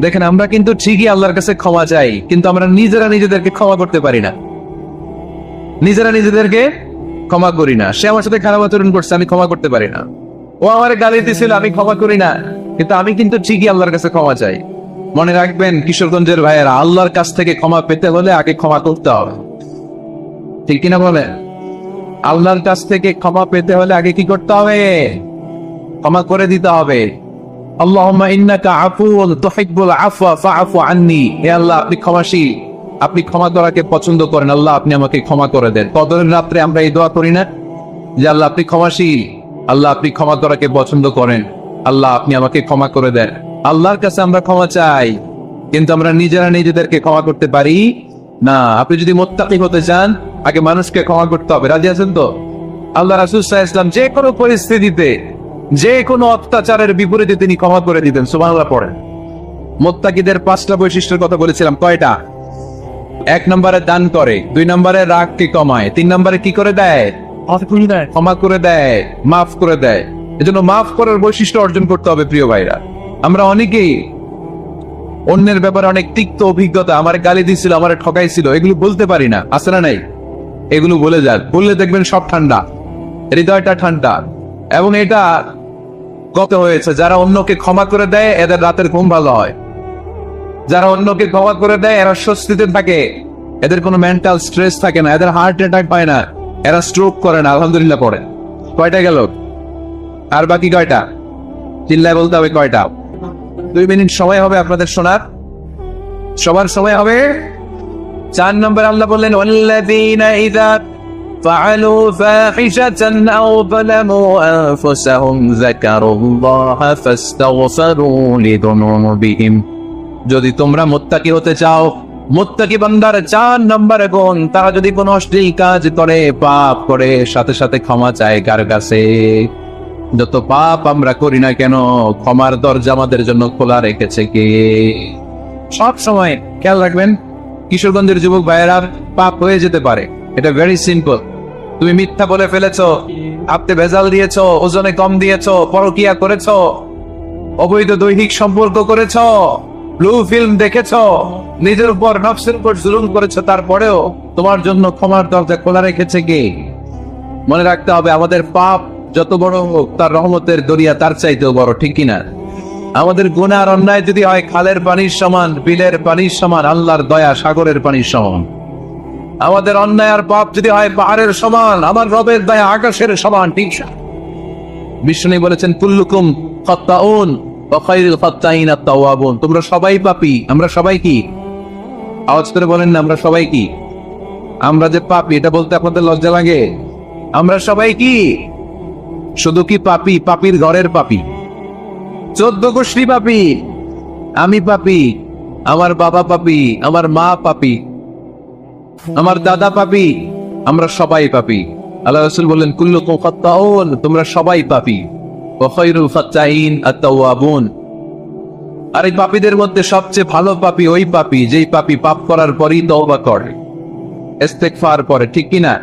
দেখেন, আমরা কিন্তু ঠিকই আল্লাহর কাছে ক্ষমা চাই, কিন্তু আমরা নিজেরা নিজেদেরকে ক্ষমা করতে পারি না। নিজেরা নিজেদেরকে ক্ষমা করি না। সে আমার সাথে খারাপ আচরণ করছে, আমি ক্ষমা করতে পারি না। ও আমার গালি দিছিল, আমি ক্ষমা করি না, কিন্তু আমি কিন্তু ঠিকই আল্লাহর কাছে ক্ষমা চাই। মনে রাখবেন কিশোরগঞ্জের ভাইয়েরা, আল্লাহর কাছ থেকে ক্ষমা পেতে হলে আগে ক্ষমা করতে হবে। ঠিক কিনা বলেন? আল্লাহর কাছ থেকে ক্ষমা পেতে হলে আগে কি করতে হবে? ক্ষমা করে দিতে হবে। আল্লাহুম্মা ইন্নাকা আফুউন তুহিব্বুল আফওয়া ফাআফু আন্নী। হে আল্লাহ, আপনি ক্ষমাশীল, আপনি ক্ষমা করাকে পছন্দ করেন, আল্লাহ আপনি আমাকে ক্ষমা করে দেন। কদরের রাত্রে আমরা এই দোয়া করি না যে আল্লাহ আপনি ক্ষমাশীল, আল্লাহ আপনি ক্ষমা করাকে পছন্দ করেন, আল্লাহ আপনি আমাকে ক্ষমা করে দেন। আল্লাহর কাছে আমরা ক্ষমা চাই, কিন্তু আমরা নিজেরা নিজেদেরকে ক্ষমা করতে পারি না। আপনি যদি মুত্তাকি হতে চান, আগে মানুষকে ক্ষমা করতে হবে। রাজি আছেন তো? আল্লাহ রাসূল সাল্লাল্লাহু আলাইহি ওয়াসাল্লাম যে কোনো পরিস্থিতিতে, যে কোনো অত্যাচারের বিপরীতে তিনি ক্ষমা করে দিতেন। সুবহানাল্লাহ পড়েন। মুত্তাকিদের 5টা বৈশিষ্ট্যের কথা বলেছিলাম, কয়টা? 1 নম্বরে দান করে, 2 নম্বরে রাগকে কমায়, 3 নম্বরে কি করে দেয়? ক্ষমা করে দেয়, মাফ করে দেয়। এজন্য মাফ করার বৈশিষ্ট্য অর্জন করতে হবে। প্রিয় ভাইরা, আমরা অনেকেই অন্যের ব্যাপারে অনেক তিক্ত অভিজ্ঞতা, আমার গালি দিছিল, আমার ঠকাইছিল, এগুলো বলতে পারি না। আছে না নাই? এগুলো বলে যান, বললে দেখবেন সব ঠান্ডা, হৃদয়টা ঠান্ডা। এবং এটা গত হয়েছে, যারা অন্যকে ক্ষমা করে দেয় এদের রাতের ঘুম ভালো হয়। যারা অন্যকে ক্ষমা করে দেয় এরা স্বস্তিতে থাকে, এদের কোনো মেন্টাল স্ট্রেস থাকে না, এদের হার্ট অ্যাটাক হয় না, এরা স্ট্রোক করে না। আলহামদুলিল্লাহ পড়ে। কয়টা গেল? আর বাকি কয়টা? চিল্লায় বলতে হবে কয়টা? 2 মিনিট সময় হবে আপনাদের শোনার, সবার সময় হবে। 4 নম্বর আল্লাহ বললেন, ওয়াল্লাযীনা ইযা ফাআলু ফাহিশাতান আও যালামু আনফুসাহুম যাকারুল্লাহা ফাস্তাগফিরু লিযুনুবিহিম। যদি তোমরা মুত্তাকি হতে চাও, মুত্তাকি বান্দার 4 নম্বরে গুণ, তারা যদি কোনো অশ্লীল কাজ করে, পাপ করে, সাথে সাথে ক্ষমা চায় কার কাছে? যত পাপ আমরা করি না কেন, ক্ষমার দরজা আমাদের জন্য খোলা রেখেছে কে? সব সময় খেয়াল রাখবেন, কিশোরগঞ্জের যুবক ভাইয়েরা, পাপ হয়ে যেতে পারে, এটা ভেরি সিম্পল। তুমি মিথ্যা বলে ফেলেছো, আপনি ভেজাল দিয়েছো, ওজনে কম দিয়েছো, পরকিয়া করেছো, অবৈধ দৈহিক সম্পর্ক করেছো, ব্লু ফিল্ম দেখেছো, নিজের উপর নফসের উপর জুলুম করেছো, তারপরেও তোমার জন্য ক্ষমার দরজা খোলা রেখেছে কে? মনে রাখতে হবে, আমাদের পাপ যত বড় হোক, তার রহমতের দরিয়া তার চাইতেও বড়। ঠিক কিনা? আমাদের গুনাহ আর অন্যায় যদি হয় খালের পানির সমান, বিলের পানির সমান, আল্লাহর দয়া সাগরের পানির সমান। আমাদের অন্যায় আর পাপ যদি হয় পাহাড়ের সমান, আমার রবের দয়া আকাশের সমান। ঠিক বিষ্ণু বলেছেন, কুল্লুকুম খাত্তাউন ওয়া খায়রুল খাত্তাইন আত-তাওয়াবুন। তোমরা সবাই পাপী। আমরা সবাই কি? আওয়াজ করে বলেন না, আমরা সবাই কি? আমরা যে পাপী, এটা বলতে আপনাদের লজ্জা লাগে? আমরা সবাই কি? শুধু কি পাপী? পাপীর ঘরের পাপী, 14 গোষ্ঠী পাপী। আমি পাপী, আমার বাবা পাপী, আমার মা পাপী, আমার দাদা পাপী, আমরা সবাই পাপী। আল্লাহ রাসূল বললেন, কুল্লুকুম খাত্তাউন, তোমরা সবাই পাপী, ওয়া খায়রুল খাত্তাইন আত-তাওয়াবুন। আর এই পাপীদের মধ্যে সবচেয়ে ভালো পাপী ওই পাপী যেই পাপী পাপ করার পরই তওবা করে, ইস্তেগফার করে। ঠিক কিনা?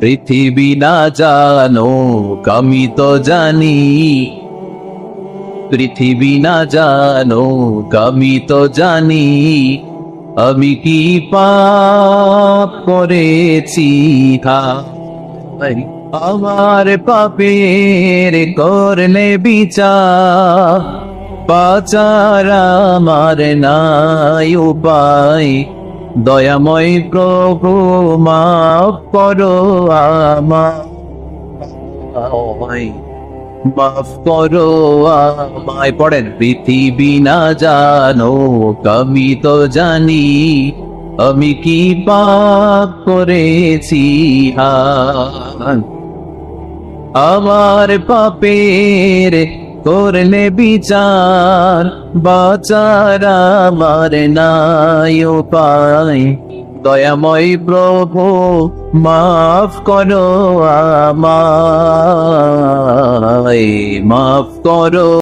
পৃথিবী না জানো আমি তো জানি, পৃথিবী না জানো আমি তো জানি, আমি কি পাপ করেছি, আমার পাপের করলে বিচার, বাঁচার আমার নাই উপায়, দয়াময় প্রভু মাফ করো আমায়। মাফ করো আমায়। পড়েন, পৃথিবী না জানো আমি তো জানি, আমি কি পাপ করেছি হায়। আমার পাপের করলে বিচার, বাঁচার আমার নাই উপায়। দয়াময় প্রভু মাফ করো আমায়, মাফ করো।